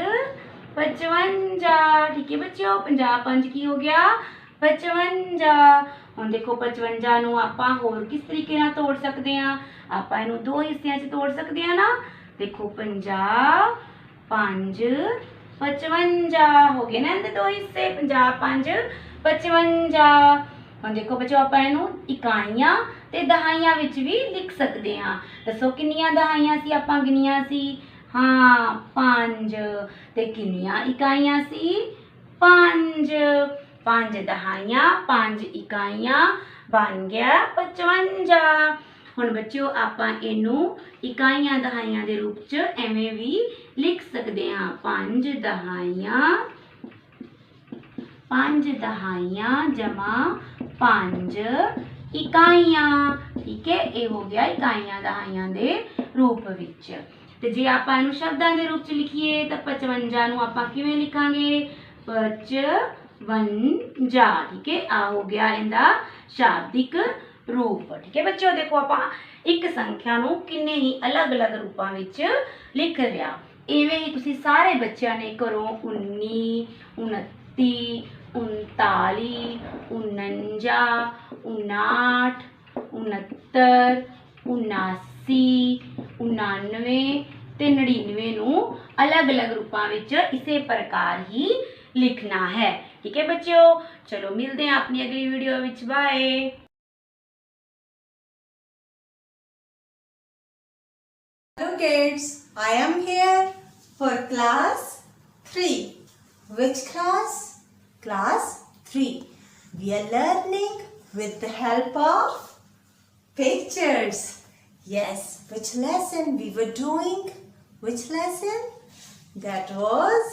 55। ਠੀਕ ਹੈ ਬੱਚਿਓ 50 5 ਕੀ ਹੋ ਗਿਆ 55। ਹੁਣ ਦੇਖੋ 55 ਨੂੰ ਆਪਾਂ ਹੋਰ ਕਿਸ ਤਰੀਕੇ ਨਾਲ ਤੋੜ ਸਕਦੇ ਹਾਂ। ਆਪਾਂ ਇਹਨੂੰ ਦੋ ਹਿੱਸਿਆਂ 'ਚ ਤੋੜ ਸਕਦੇ ਹਾਂ ਨਾ। ਦੇਖੋ 50 5 55 ਹੋ ਗਏ ਨਾ ਇਹਦੇ ਦੋ ਹਿੱਸੇ 50 5 55। ਹੁਣ ਦੇਖੋ ਬੱਚੋ ਆਪਾਂ ਇਹਨੂੰ ਇਕਾਈਆਂ ਤੇ ਦਹਾਈਆਂ ਵਿੱਚ ਵੀ ਲਿਖ ਸਕਦੇ ਹਾਂ। ਦੱਸੋ ਕਿੰਨੀਆਂ ਦਹਾਈਆਂ ਸੀ ਆਪਾਂ ਗਿਣੀਆਂ ਸੀ। ਹਾਂ 5 ਤੇ ਕਿੰਨੀਆਂ ਇਕਾਈਆਂ ਸੀ 5 5 ਦਹਾਈਆਂ 5 ਇਕਾਈਆਂ ਬਣ ਗਿਆ 55। ਹੁਣ ਬੱਚਿਓ ਆਪਾਂ ਇਹਨੂੰ ਇਕਾਈਆਂ ਦਹਾਈਆਂ ਦੇ ਰੂਪ 'ਚ ਐਵੇਂ ਵੀ ਲਿਖ ਸਕਦੇ ਹਾਂ 5 ਦਹਾਈਆਂ ਜਮਾ 5 ਇਕਾਈਆਂ। ਠੀਕ ਹੈ ਇਹ ਹੋ ਗਿਆ ਇਕਾਈਆਂ ਦਹਾਈਆਂ ਦੇ ਰੂਪ ਵਿੱਚ। ਤੇ ਜੇ ਆਪਾਂ ਇਹਨੂੰ ਸ਼ਬਦਾਂ ਦੇ ਰੂਪ 'ਚ ਲਿਖੀਏ ਤਾਂ 55 ਨੂੰ ਆਪਾਂ ਕਿਵੇਂ ਲਿਖਾਂਗੇ 55। ਠੀਕ ਹੈ ਆ ਹੋ ਗਿਆ ਇਹਦਾ ਸ਼ਾਬਦਿਕ ਰੂਪ। ਠੀਕ ਹੈ ਬੱਚਿਓ ਦੇਖੋ ਆਪਾਂ ਇੱਕ ਸੰਖਿਆ ਨੂੰ ਕਿੰਨੇ ਹੀ ਅਲੱਗ-ਅਲੱਗ ਰੂਪਾਂ ਵਿੱਚ ਲਿਖ ਲਿਆ। ਇਵੇਂ ਹੀ ਤੁਸੀਂ ਸਾਰੇ ਬੱਚਿਆਂ ਨੇ ਘਰੋਂ 19 29 39 49 59 69 79 99 ਤੇ 99 ਨੂੰ ਅਲੱਗ-ਅਲੱਗ ਰੂਪਾਂ ਵਿੱਚ ਇਸੇ ਪ੍ਰਕਾਰ ਹੀ ਲਿਖਣਾ ਹੈ। ਠੀਕ ਹੈ ਬੱਚਿਓ ਚਲੋ ਮਿਲਦੇ ਹਾਂ ਆਪਣੀ ਅਗਲੀ ਵੀਡੀਓ ਵਿੱਚ। Bye. Hello kids, I am here for class 3. Which class? Class 3. We are learning with the help of pictures. Yes, which lesson we were doing? Which lesson? That was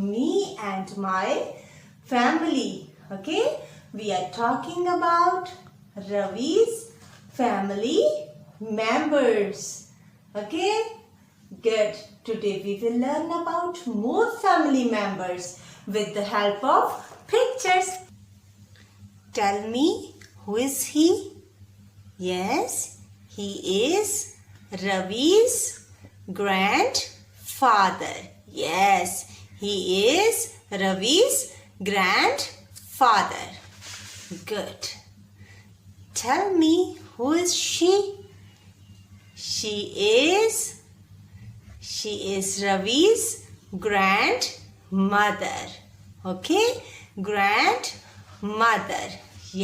me and my family. Okay, we are talking about Ravi's family members. Okay, good. Today we will learn about more family members with the help of pictures. Tell me, who is he? Yes, he is Ravi's grandfather. Yes, he is Ravi's grandfather. Good. Tell me, who is she? She is Ravi's grandmother. Okay, grandmother.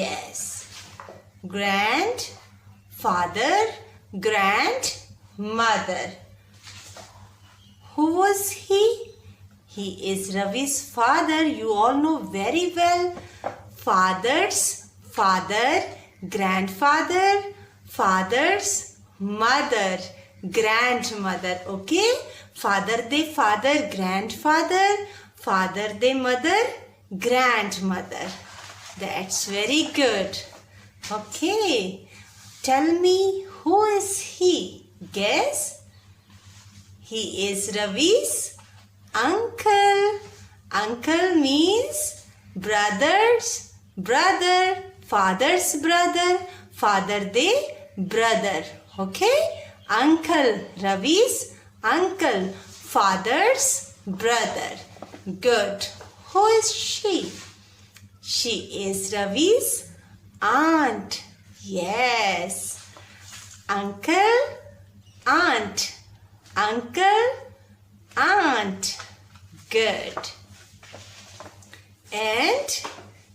Yes, grandfather, grandmother. Who was he? He is Ravi's father. You all know very well. Father's father, grandfather, father's mother, grandmother. Okay, father de father, grandfather, father de mother, grandmother. That's very good. Okay, tell me, who is he? Guess. He is Ravi's uncle. Uncle means brother's brother, father's brother, father de brother. Okay, uncle, Ravi's uncle, father's brother. Good. Who is she? She is Ravi's aunt. Yes, uncle, aunt, uncle, aunt. Good. And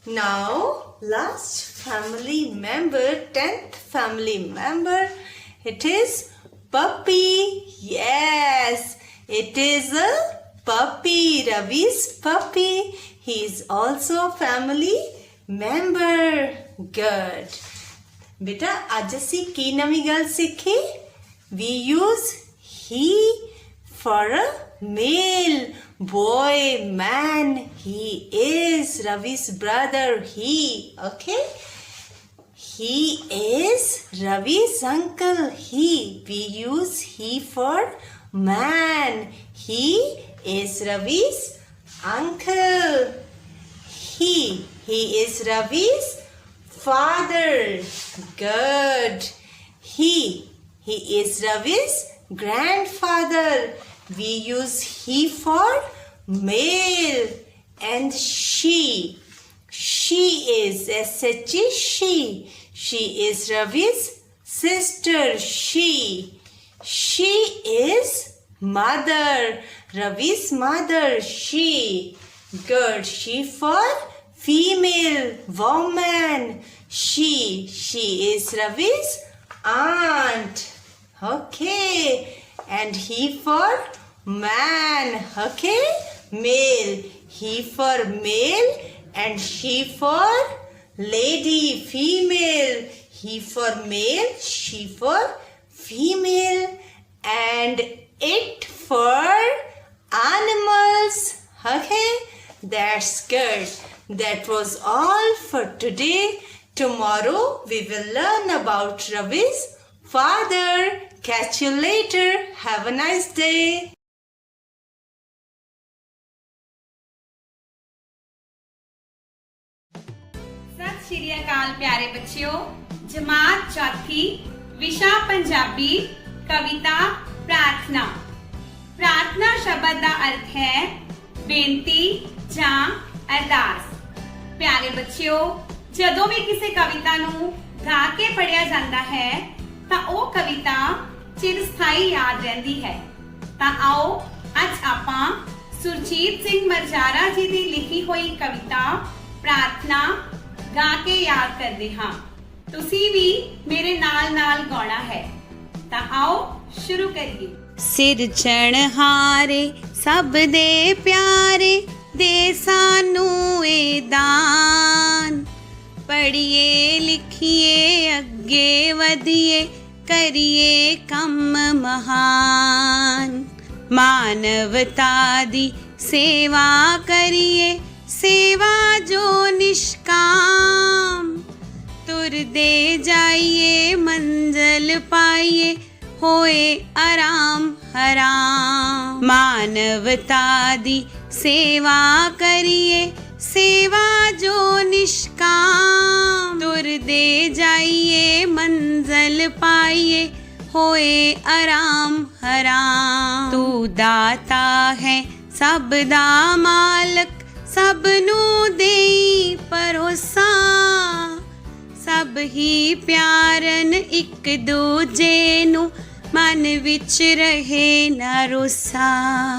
now last family member, 10th family member, it is puppy. Yes, it is a puppy, Ravi's puppy. He is also a family member. Good. Beta, आज ਅਸੀਂ ਕੀ ਨਵੀਂ ਗੱਲ ਸਿੱਖੀ? We use he for a male, boy, man. He is Ravi's brother. He. Okay. He is Ravi's uncle. He. We use he for man. He is Ravi's uncle. He is Ravi's father. Good. He is Ravi's grandfather. We use he for male. And she is S-H-E, she. She is Ravi's sister. She is mother. Ravi's mother. She. Good. She for female, woman. She is Ravi's aunt. Okay. And he for man. Okay. Male. He for male and she for lady, female. He for male, she for female, and it for animals. Okay, that's good. That was all for today. Tomorrow we will learn about Ravi's father. Catch you later. Have a nice day. सत श्री अकाल प्यारे बच्चों। जमात चौथी, विशा पंजाबी, कविता प्रार्थना। प्रार्थना शब्द का अर्थ है बेनती जां अरदास। प्यारे बच्चों, जदों भी किसी कविता नूं गा के पढ़िया जाता है तां ओह कविता चिरस्थाई याद रहती है। तां आओ अज आपां सुरजीत सिंह मरजारा जी की लिखी हुई कविता प्रार्थना गा के याद करते हाँ। तुसी भी मेरे नाल नाल गाना है। तां आओ शुरू करिए। सिरजणहारे सब दे प्यारे दे सानू ए दान, पढ़िए लिखिए अगे वधिए करिए कम महान, मानवता दी सेवा करिए सेवा जो निष्काम, तुरदे जाइए मंजिल पाइए होए आराम हराम, मानवता दी सेवा करिए सेवा जो निष्काम, तुरदे जाइए मंजिल पाइए होए आराम हराम। तू दाता है सब दा मालक सब नू देई परोसा, सब ही प्यारन एक दूजे नू मन विच रहे न रोसा।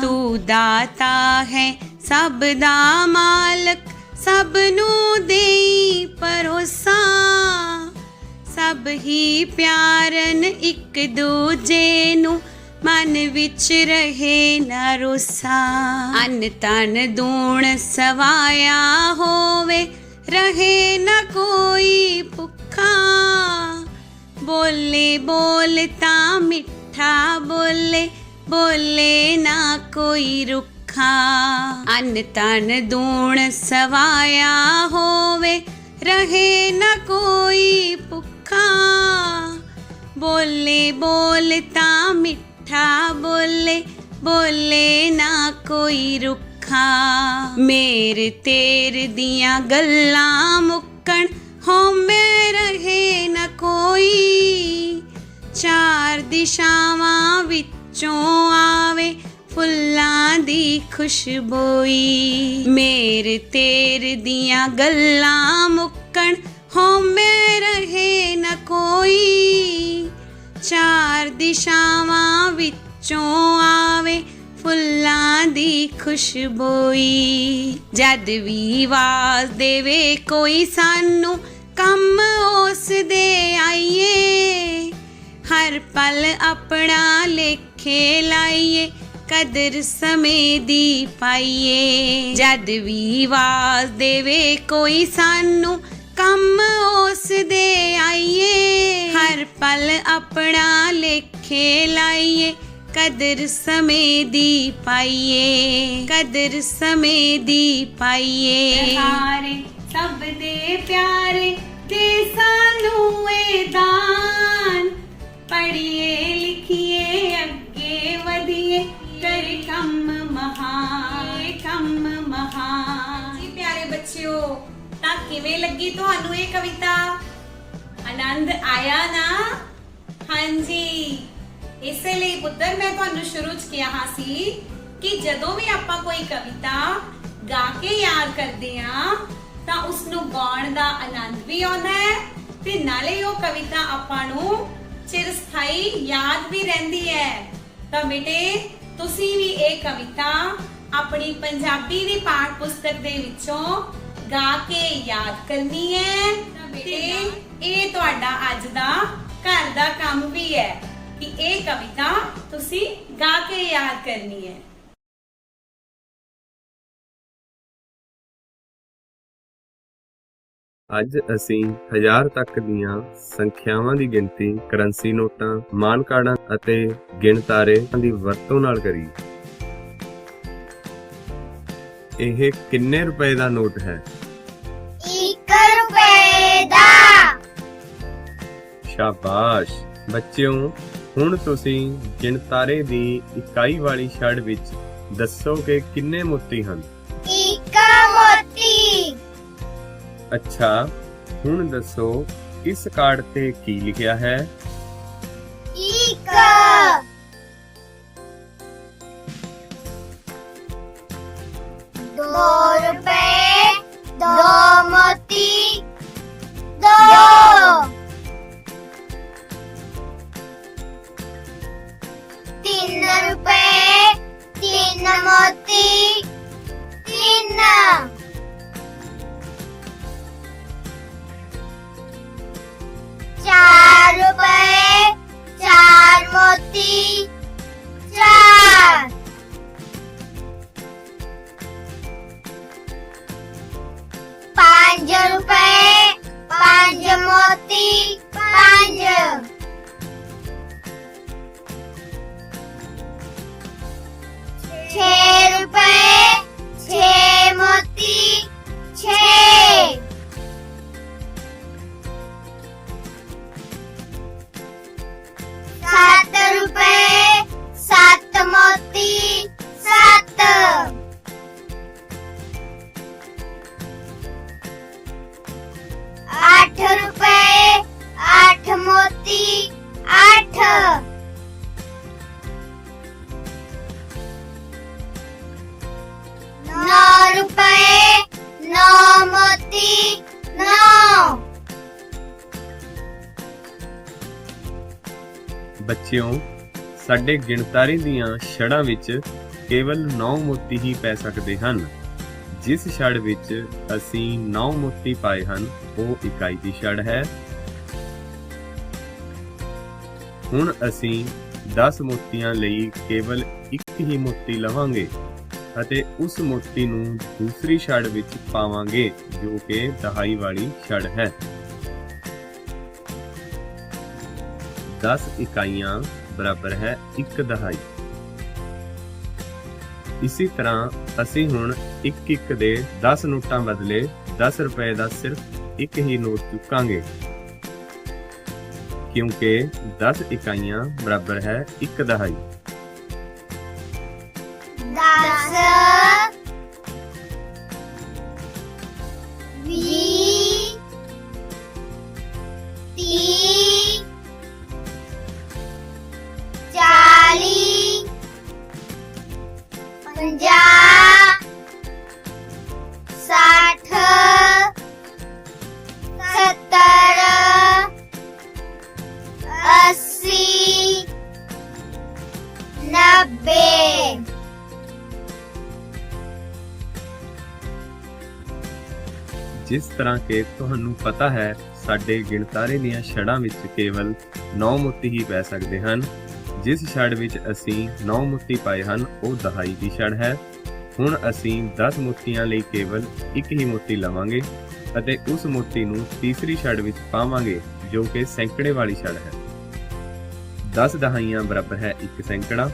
तू दाता है सब दा मालक सब नू देई परोसा, सब ही प्यारन एक दूजे नू मन विच रहे न रोसा। अन तन दूण सवाया होवे रहे न कोई भुखा, बोले बोलता मिठा बोले बोले ना कोई रुखा। अन तन दूण सवाया होवे रहे न कोई भुखा, बोले बोलता मिठा बोले बोले ना कोई रुखा। मेरे तेरे दियां गल्लां मुक्कण होमे रहे न कोई, चार दिशावां विचों आवे फुल्लां दी खुशबोई। मेरे तेरे दियां गल्लां मुक्कण होमे रहे न कोई, चार दिशावां विचों आवे फुल्लां दी खुशबोई। जद भी आवाज देवे कोई सानू कम उस दे आइए, हर पल अपना लेखे लाइए कदर समय दी पाइए। जद भी आवाज देवे कोई सानू कम उस दे आइए, हर पल अपना लेखे लाइए कदर समय दी पाइए कदर समय दी पाइए। हारे सब दे प्यारे दे सानू ਹੋਏ ਦਾਨ ਪੜ੍ਹੀਏ ਲਿਖੀਏ ਅੱਗੇ ਵਧੀਏ ਕਰ ਕੰਮ ਮਹਾਨ ਜੀ ਪਿਆਰੇ ਬੱਚਿਓ ਤਾਂ ਕਿਵੇਂ ਲੱਗੀ ਤੁਹਾਨੂੰ ਇਹ ਕਵਿਤਾ ਆਨੰਦ ਆਇਆ ਨਾ ਹਾਂਜੀ ਇਸੇ ਲਈ ਪੁੱਤਰ ਮੈਂ ਤੁਹਾਨੂੰ ਸ਼ੁਰੂ ਚ ਕਿਹਾ ਸੀ ਕਿ ਜਦੋਂ ਵੀ ਆਪਾਂ ਕੋਈ ਕਵਿਤਾ ਗਾ ਕੇ ਯਾਦ ਕਰਦੇ ਆ ਤਾਂ ਉਸ ਨੂੰ ਗਾਉਣ ਦਾ ਆਨੰਦ ਵੀ ਆਉਂਦਾ ਹੈ ਤੇ ਨਾਲੇ ਉਹ ਕਵਿਤਾ ਆਪਾਂ ਨੂੰ ਚਿਰਸਥਾਈ ਯਾਦ ਵੀ ਰਹਿੰਦੀ ਹੈ ਤਾਂ ਬੇਟੇ ਤੁਸੀਂ ਵੀ ਇਹ ਕਵਿਤਾ ਆਪਣੀ ਪੰਜਾਬੀ ਦੀ ਪਾਠ ਪੁਸਤਕ ਦੇ ਵਿੱਚੋਂ ਗਾ ਕੇ ਯਾਦ ਕਰਨੀ ਹੈ ਤਾਂ ਬੇਟੇ ਇਹ ਤੁਹਾਡਾ ਅੱਜ ਦਾ ਘਰ ਦਾ ਕੰਮ ਵੀ ਹੈ ਕਿ ਇਹ ਕਵਿਤਾ ਤੁਸੀਂ ਗਾ ਕੇ ਯਾਦ ਕਰਨੀ ਹੈ ਅੱਜ ਅਸੀਂ 1000 ਤੱਕ ਦੀਆਂ ਸੰਖਿਆਵਾਂ ਦੀ ਗਿਣਤੀ ਕਰੰਸੀ ਨੋਟਾਂ, ਮਾਨ ਕਾਰਡਾਂ ਅਤੇ ਗਿਣਤਾਰੇ ਦੀ ਵਰਤੋਂ ਨਾਲ ਕਰੀ। ਇਹ ਕਿੰਨੇ ਰੁਪਏ ਦਾ ਨੋਟ ਹੈ? 1 ਰੁਪਏ ਦਾ। ਸ਼ਾਬਾਸ਼ ਬੱਚਿਓ, ਹੁਣ ਤੁਸੀਂ ਗਿਣਤਾਰੇ ਦੀ ਇਕਾਈ ਵਾਲੀ ਛੜ ਵਿੱਚ ਦੱਸੋ ਕਿ ਕਿੰਨੇ ਮੋਤੀ ਹਨ? 1 ਮੋਤੀ। ਅੱਛਾ, ਹੁਣ ਦੱਸੋ ਇਸ ਕਾਰਡ ਤੇ ਕੀ ਲਿਖਿਆ ਹੈ? 1 2 ਰੁਪਏ 2 ਮੋਤੀ 2 3 ਰੁਪਏ 3 ਮੋਤੀ 3 4 रुपए 4 मोती 4 5 रुपए 5 मोती 5 6 रुपए 6 मोती 6 7 रुपए 7 मोती 7 8 रुपए 8 मोती 8 9 रुपए 9 मोती 9 ਬੱਚਿਓ, ਸਾਡੇ ਗਿਣਤਾਰੇ ਦੀਆਂ ਛੜਾਂ ਵਿੱਚ ਕੇਵਲ 9 ਮੋਤੀ ਹੀ ਪੈ ਸਕਦੇ ਹਨ। ਜਿਸ ਛੜ ਵਿੱਚ ਅਸੀਂ 9 ਮੋਤੀ ਪਾਏ ਹਨ ਉਹ ਇਕਾਈ ਦੀ ਛੜ ਹੈ। ਹੁਣ ਅਸੀਂ 10 ਮੋਤੀਆਂ ਲਈ ਕੇਵਲ ਇੱਕ ਹੀ ਮੋਤੀ ਲਵਾਂਗੇ ਅਤੇ ਉਸ ਮੋਤੀ ਨੂੰ ਦੂਸਰੀ ਛੜ ਵਿੱਚ ਪਾਵਾਂਗੇ ਜੋ ਕਿ ਦਹਾਈ ਵਾਲੀ ਛੜ ਹੈ। 10 ਇਕਾਈਆਂ ਬਰਾਬਰ ਹੈ 1 ਦਹਾਈ। ਇਸੇ ਤਰ੍ਹਾਂ ਅਸੀਂ ਹੁਣ ਇੱਕ ਦੇ 10 ਨੋਟਾਂ ਬਦਲੇ 10 ਰੁਪਏ ਦਾ ਸਿਰਫ ਇੱਕ ਹੀ ਨੋਟ ਚੁੱਕਾਂਗੇ ਕਿਉਂਕਿ 10 ਇਕਾਈਆਂ ਬਰਾਬਰ ਹੈ 1 ਦਹਾਈ। 10 20 30 40 50 60 70 80 90 ਜਿਸ ਤਰ੍ਹਾਂ ਕਿ ਤੁਹਾਨੂੰ ਪਤਾ ਹੈ ਸਾਡੇ ਗਿਣਤਾਰੇ ਦੀਆਂ ਛੜਾਂ ਵਿੱਚ ਕੇਵਲ 9 ਮੋਤੀ ਹੀ ਪੈ ਸਕਦੇ ਹਨ। ਜਿਸ ਛੜ ਵਿੱਚ ਅਸੀਂ 9 ਮੋਤੀ ਪਾਏ ਹਨ ਉਹ ਦਹਾਈ ਦੀ ਛੜ ਹੈ। ਹੁਣ ਅਸੀਂ 10 ਮੋਤੀਆਂ ਲਈ ਕੇਵਲ ਇੱਕ ਹੀ ਮੋਤੀ ਲਵਾਂਗੇ ਅਤੇ ਉਸ ਮੋਤੀ ਨੂੰ ਤੀਸਰੀ ਛੜ ਵਿੱਚ ਪਾਵਾਂਗੇ ਜੋ ਕਿ ਸੈਂਕੜੇ ਵਾਲੀ ਛੜ ਹੈ। 10 ਦਹਾਈਆਂ ਬਰਾਬਰ ਹੈ 1 ਸੈਂਕੜਾ।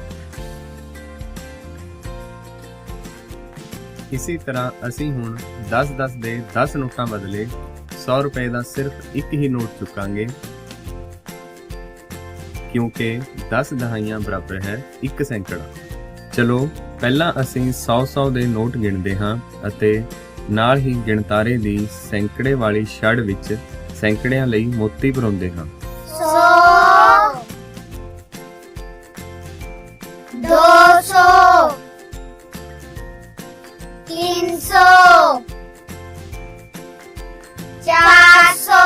ਇਸੇ ਤਰ੍ਹਾਂ ਅਸੀਂ ਹੁਣ 10 ਦੇ 10 ਨੋਟਾਂ ਬਦਲੇ 100 रुपए ਦਾ ਸਿਰਫ ਇੱਕ ਹੀ ਨੋਟ ਚੁੱਕਾਂਗੇ, ਕਿਉਂਕਿ 10 ਦਹਾਈਆਂ ਬਰਾਬਰ ਹੈ 1 ਸੈਂਕੜਾ। ਚਲੋ ਪਹਿਲਾਂ ਅਸੀਂ 100 ਦੇ ਨੋਟ ਗਿਣਦੇ ਹਾਂ ਅਤੇ ਨਾਲ ਹੀ ਗਿਣਤਾਰੇ ਦੀ ਸੈਂਕੜੇ ਵਾਲੀ ਛੜ ਵਿੱਚ ਸੈਂਕੜਿਆਂ ਲਈ ਮੋਤੀ ਪਰੋਂਦੇ ਹਾਂ। 200 300 400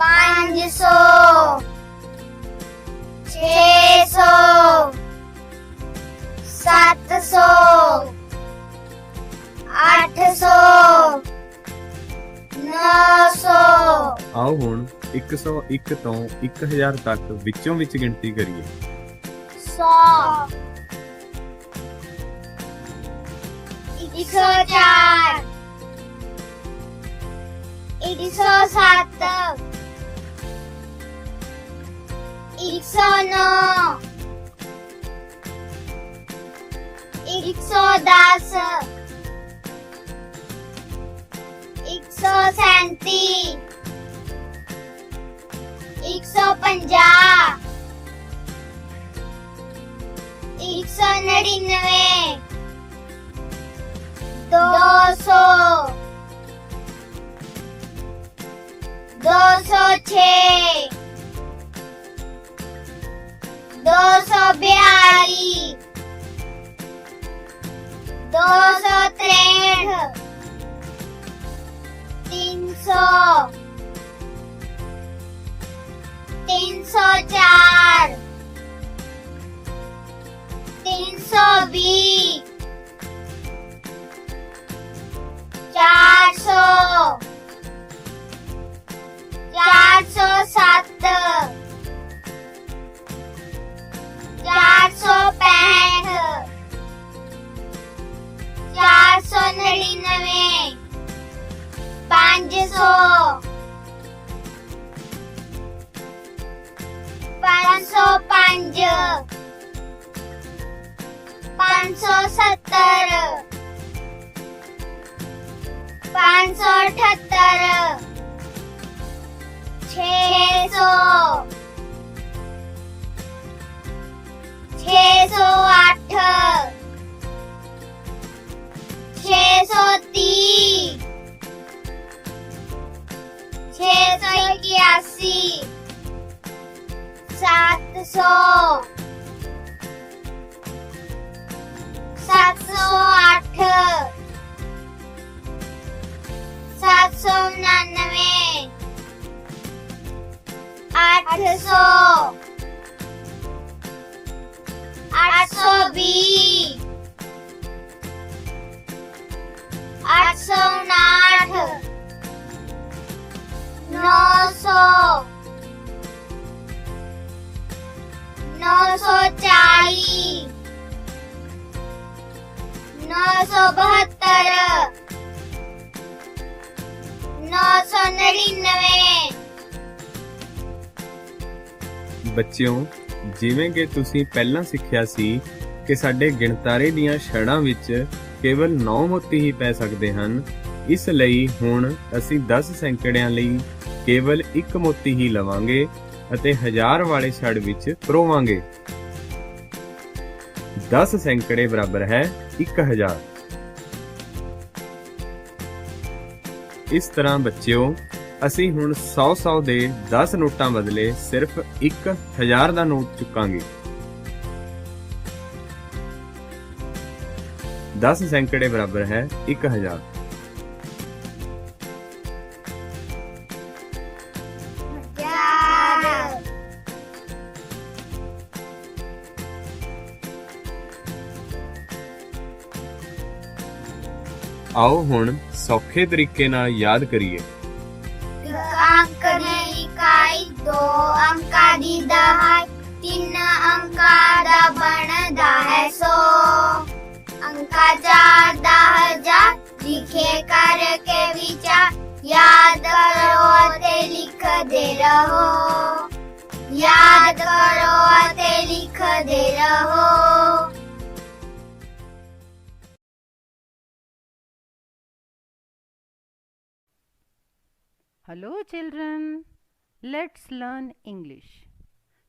500 600 700 800 900। ਆਓ ਹੁਣ 101 ਤੋਂ 1000 ਤੱਕ ਵਿੱਚੋਂ ਵਿੱਚ ਗਿਣਤੀ ਕਰੀਏ। 100 104 107 109 110 137 150 199 200 206 242 263 300 304 320 400 407 465 499 500 505 570 578 600 608 630 681 700 708 799 800 820 859 900 940 972 999। ਬੱਚਿਓ, ਜਿਵੇਂ ਕਿ ਤੁਸੀਂ ਪਹਿਲਾਂ ਸਿੱਖਿਆ ਸੀ ਕਿ ਸਾਡੇ ਗਿਣਤਾਰੇ ਦੀਆਂ ਛੜਾਂ ਵਿੱਚ ਕੇਵਲ 9 ਮੋਤੀ ਹੀ ਪੈ ਸਕਦੇ ਹਨ, ਇਸ ਲਈ ਹੁਣ ਅਸੀਂ 10 ਸੈਂਕੜਿਆਂ ਲਈ ਕੇਵਲ 1 ਮੋਤੀ ਹੀ ਲਵਾਂਗੇ ਅਤੇ 1000 ਵਾਲੇ ਛੜ ਵਿੱਚ ਪਰੋਵਾਂਗੇ। 10 ਸੈਂਕੜੇ ਬਰਾਬਰ ਹੈ 1000। ਇਸ ਤਰ੍ਹਾਂ ਬੱਚਿਓ, ਅਸੀਂ ਹੁਣ 100 ਦੇ 10 ਨੋਟਾਂ ਬਦਲੇ ਸਿਰਫ 1000 ਦਾ ਨੋਟ ਚੁੱਕਾਂਗੇ। 10 ਸੈਂਕੜੇ ਬਰਾਬਰ ਹੈ 1000। ਆਓ ਹੁਣ ਸੌਖੇ ਤਰੀਕੇ ਨਾਲ ਯਾਦ ਕਰੀਏ। अंक ने इकाई 2 अंका दी दहाई 3 अंका दा बनदा है 100 अंका 4 दा 1000 लिखे करके विचार याद करो ते लिख दे रहो याद करो ते लिख दे रहो। Hello children, let's learn English.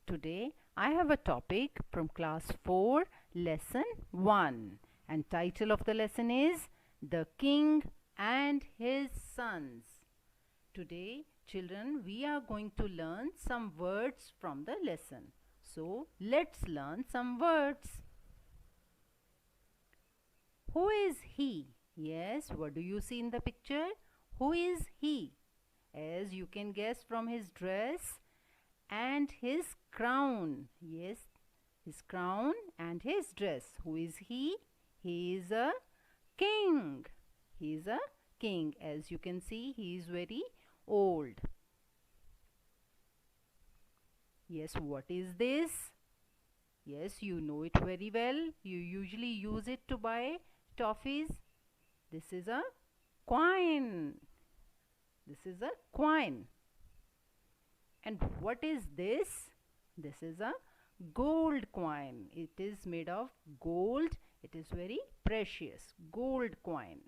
Today I have a topic from class 4, lesson 1, and title of the lesson is The King and His Sons. Today children, we are going to learn some words from the lesson. So let's learn some words. Who is he? Yes, what do you see in the picture? Who is he? As you can guess from his dress and his crown. Yes, his crown and his dress. Who is he? He is a king. He is a king. As you can see, he is very old. Yes, what is this? Yes, you know it very well. You usually use it to buy toffees. This is a coin. This is a coin. And what is this? This is a gold coin. It is made of gold. It is very precious. Gold coin.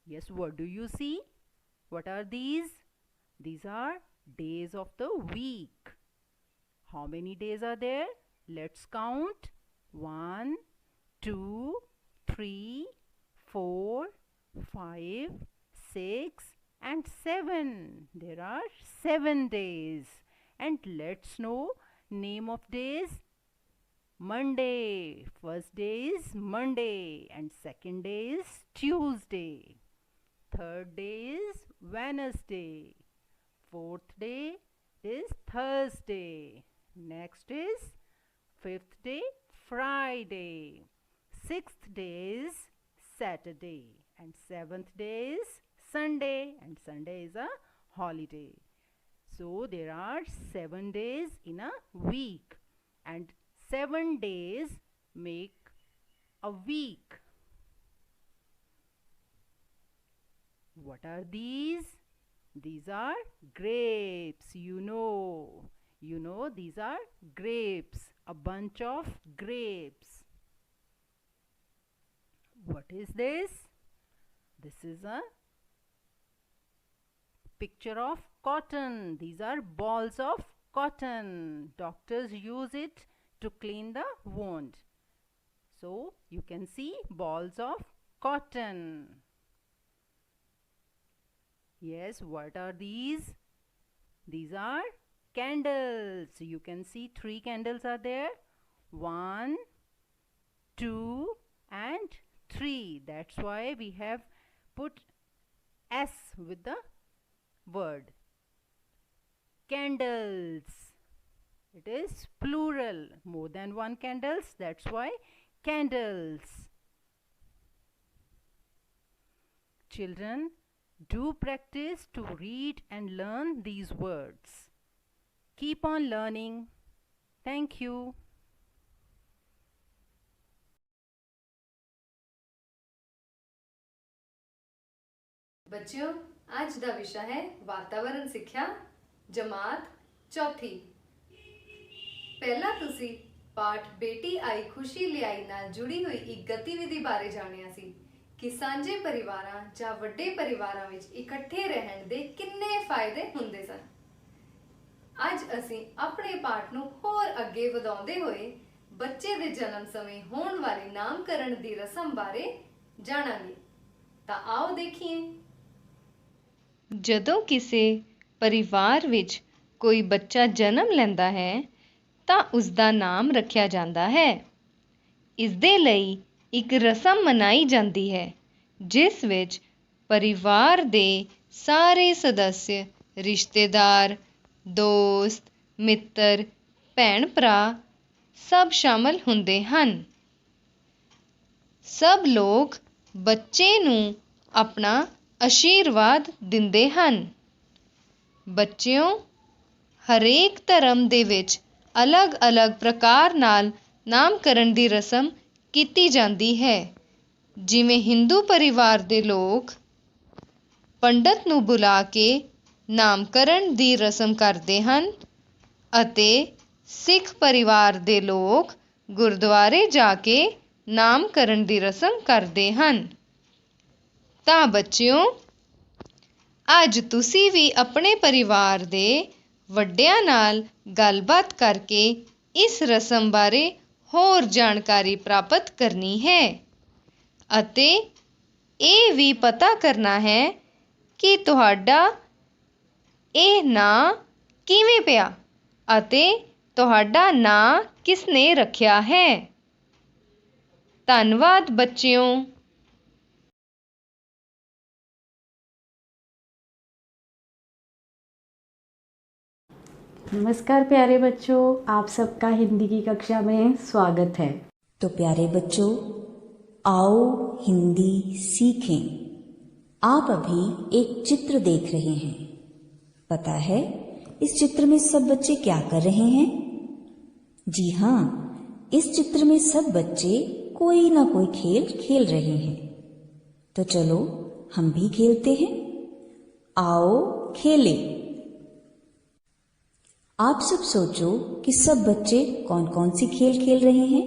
Yes, what do you see? What are these? These are days of the week. How many days are there? Let's count. 1, 2, 3, 4, 5, 6 and 7. There are 7 days. And let's know name of days. Monday. First day is Monday and second day is Tuesday. Third day is Wednesday. Fourth day is Thursday. Next is fifth day, Friday. Sixth day is Saturday. And seventh day is Sunday. And Sunday is a holiday. So there are 7 days in a week. And 7 days make a week. What are these? These are grapes. You know these are grapes. A bunch of grapes. What is this? This is a picture of cotton. These are balls of cotton. Doctors use it to clean the wound. So you can see balls of cotton. Yes, what are these? These are candles. You can see 3 candles are there. 1, 2 and 3. That's why we have put S with the word. Candles. It is plural. More than 1 candles. That's why candles. Children, do practice to read and learn these words. Keep on learning. Thank you. ਬੱਚਿਓ, ਅੱਜ ਦਾ ਵਿਸ਼ਾ ਹੈ ਵਾਤਾਵਰਣ ਸਿੱਖਿਆ ਜਮਾਤ ਚੌਥੀ। ਪਹਿਲਾਂ ਤੁਸੀਂ ਪਾਠ ਬੇਟੀ ਆਈ ਖੁਸ਼ੀ ਲਿਆਈ ਨਾਲ ਜੁੜੀ ਹੋਈ ਇੱਕ ਗਤੀਵਿਧੀ ਬਾਰੇ ਜਾਣਿਆ ਸੀ ਕਿ ਸਾਂਝੇ ਪਰਿਵਾਰਾਂ ਜਾਂ ਵੱਡੇ ਪਰਿਵਾਰਾਂ ਵਿੱਚ ਇਕੱਠੇ ਰਹਿਣ ਦੇ ਕਿੰਨੇ ਫਾਇਦੇ ਹੁੰਦੇ ਸਨ। ਅੱਜ ਅਸੀਂ ਆਪਣੇ ਪਾਠ ਨੂੰ ਹੋਰ ਅੱਗੇ ਵਧਾਉਂਦੇ ਹੋਏ ਬੱਚੇ ਦੇ ਜਨਮ ਸਮੇਂ ਹੋਣ ਵਾਲੀ ਨਾਮਕਰਨ ਦੀ ਰਸਮ ਬਾਰੇ ਜਾਣਾਂਗੇ। ਤਾਂ ਆਓ ਦੇਖੀਏ। ਜਦੋਂ ਕਿਸੇ ਪਰਿਵਾਰ ਵਿੱਚ ਕੋਈ ਬੱਚਾ ਜਨਮ ਲੈਂਦਾ ਹੈ ਤਾਂ ਉਸ ਦਾ ਨਾਮ ਰੱਖਿਆ ਜਾਂਦਾ ਹੈ। ਇਸ ਦੇ ਲਈ ਇੱਕ ਰਸਮ ਮਨਾਈ ਜਾਂਦੀ ਹੈ ਜਿਸ ਵਿੱਚ ਪਰਿਵਾਰ ਦੇ ਸਾਰੇ ਸਦੱਸਿਆ, ਰਿਸ਼ਤੇਦਾਰ, ਦੋਸਤ, ਮਿੱਤਰ, ਭੈਣ ਭਰਾ ਸਭ ਸ਼ਾਮਲ ਹੁੰਦੇ ਹਨ। ਸਭ ਲੋਕ ਬੱਚੇ ਨੂੰ ਆਪਣਾ ਆਸ਼ੀਰਵਾਦ ਦਿੰਦੇ ਹਨ। ਬੱਚਿਓ, ਹਰੇਕ ਧਰਮ ਦੇ ਵਿੱਚ ਅਲੱਗ-ਅਲੱਗ ਪ੍ਰਕਾਰ ਨਾਲ ਨਾਮਕਰਨ ਦੀ ਰਸਮ ਕੀਤੀ ਜਾਂਦੀ ਹੈ। ਜਿਵੇਂ ਹਿੰਦੂ ਪਰਿਵਾਰ ਦੇ ਲੋਕ ਪੰਡਤ ਨੂੰ ਬੁਲਾ ਕੇ ਨਾਮਕਰਨ ਦੀ ਰਸਮ ਕਰਦੇ ਹਨ ਅਤੇ ਸਿੱਖ ਪਰਿਵਾਰ ਦੇ ਲੋਕ ਗੁਰਦੁਆਰੇ ਜਾ ਕੇ ਨਾਮਕਰਨ ਦੀ ਰਸਮ ਕਰਦੇ ਹਨ। ਤਾਂ ਬੱਚਿਓ, ਅੱਜ ਤੁਸੀਂ ਵੀ ਆਪਣੇ ਪਰਿਵਾਰ ਦੇ ਵੱਡਿਆਂ ਨਾਲ ਗੱਲਬਾਤ ਕਰਕੇ ਇਸ ਰਸਮ ਬਾਰੇ ਹੋਰ ਜਾਣਕਾਰੀ ਪ੍ਰਾਪਤ ਕਰਨੀ ਹੈ ਅਤੇ ਇਹ ਵੀ ਪਤਾ ਕਰਨਾ ਹੈ ਕਿ ਤੁਹਾਡਾ ਇਹ ਨਾਂ ਕਿਵੇਂ ਪਿਆ ਅਤੇ ਤੁਹਾਡਾ ਨਾਂ ਕਿਸ ਨੇ ਰੱਖਿਆ ਹੈ। ਧੰਨਵਾਦ ਬੱਚਿਓ। नमस्कार प्यारे बच्चों, आप सबका हिंदी की कक्षा में स्वागत है। तो प्यारे बच्चों, आओ हिंदी सीखें। आप अभी एक चित्र देख रहे हैं। पता है इस चित्र में सब बच्चे क्या कर रहे हैं? जी हाँ, इस चित्र में सब बच्चे कोई ना कोई खेल खेल रहे हैं। तो चलो हम भी खेलते हैं। आओ खेलें। आप सब सोचो कि सब बच्चे कौन कौन सी खेल खेल रहे हैं।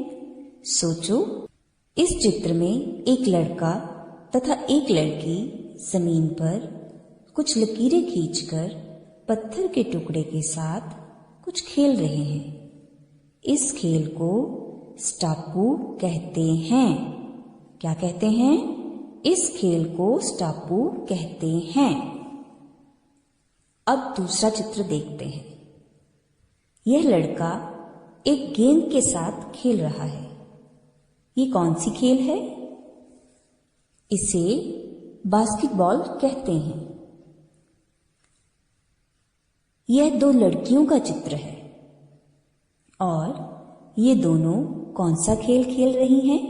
सोचो, इस चित्र में एक लड़का तथा एक लड़की जमीन पर कुछ लकीरें खींचकर पत्थर के टुकड़े के साथ कुछ खेल रहे हैं। इस खेल को स्टापू कहते हैं। क्या कहते हैं? इस खेल को स्टापू कहते हैं। अब दूसरा चित्र देखते हैं। यह लड़का एक गेंद के साथ खेल रहा है। ये कौन सी खेल है? इसे बास्केटबॉल कहते हैं। यह दो लड़कियों का चित्र है और ये दोनों कौन सा खेल खेल रही हैं?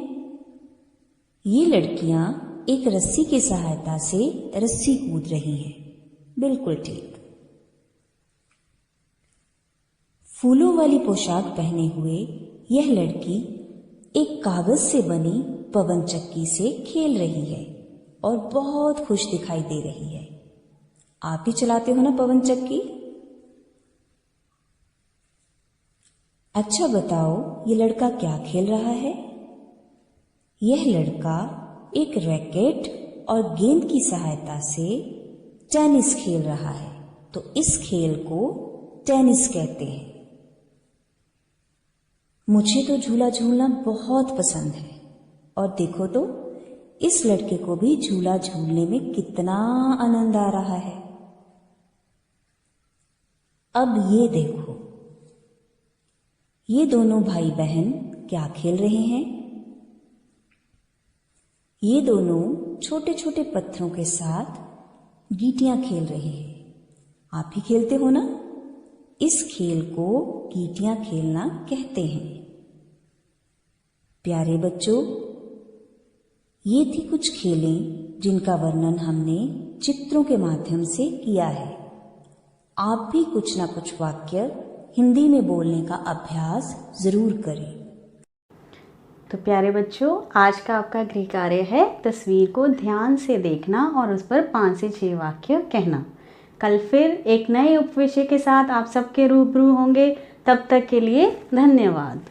ये लड़कियां एक रस्सी की सहायता से रस्सी कूद रही हैं। बिल्कुल ठीक। फूलों वाली पोशाक पहने हुए यह लड़की एक कागज से बनी पवन चक्की से खेल रही है और बहुत खुश दिखाई दे रही है। आप ही चलाते हो ना पवन चक्की? अच्छा बताओ, ये लड़का क्या खेल रहा है? यह लड़का एक रैकेट और गेंद की सहायता से टेनिस खेल रहा है। तो इस खेल को टेनिस कहते हैं। मुझे तो झूला झूलना बहुत पसंद है और देखो तो इस लड़के को भी झूला झूलने में कितना आनंद आ रहा है। अब ये देखो, ये दोनों भाई बहन क्या खेल रहे हैं? ये दोनों छोटे छोटे पत्थरों के साथ गीटियां खेल रहे हैं। आप ही खेलते हो ना? इस खेल को गीटियां खेलना कहते हैं। प्यारे बच्चों, ये थी कुछ खेलें जिनका वर्णन हमने चित्रों के माध्यम से किया है। आप भी कुछ ना कुछ वाक्य हिंदी में बोलने का अभ्यास जरूर करें। तो प्यारे बच्चों, आज का आपका गृह कार्य है तस्वीर को ध्यान से देखना और उस पर 5 से 6 वाक्य कहना। कल फिर एक नए उपविषय के साथ आप सबके रूबरू होंगे। तब तक के लिए धन्यवाद।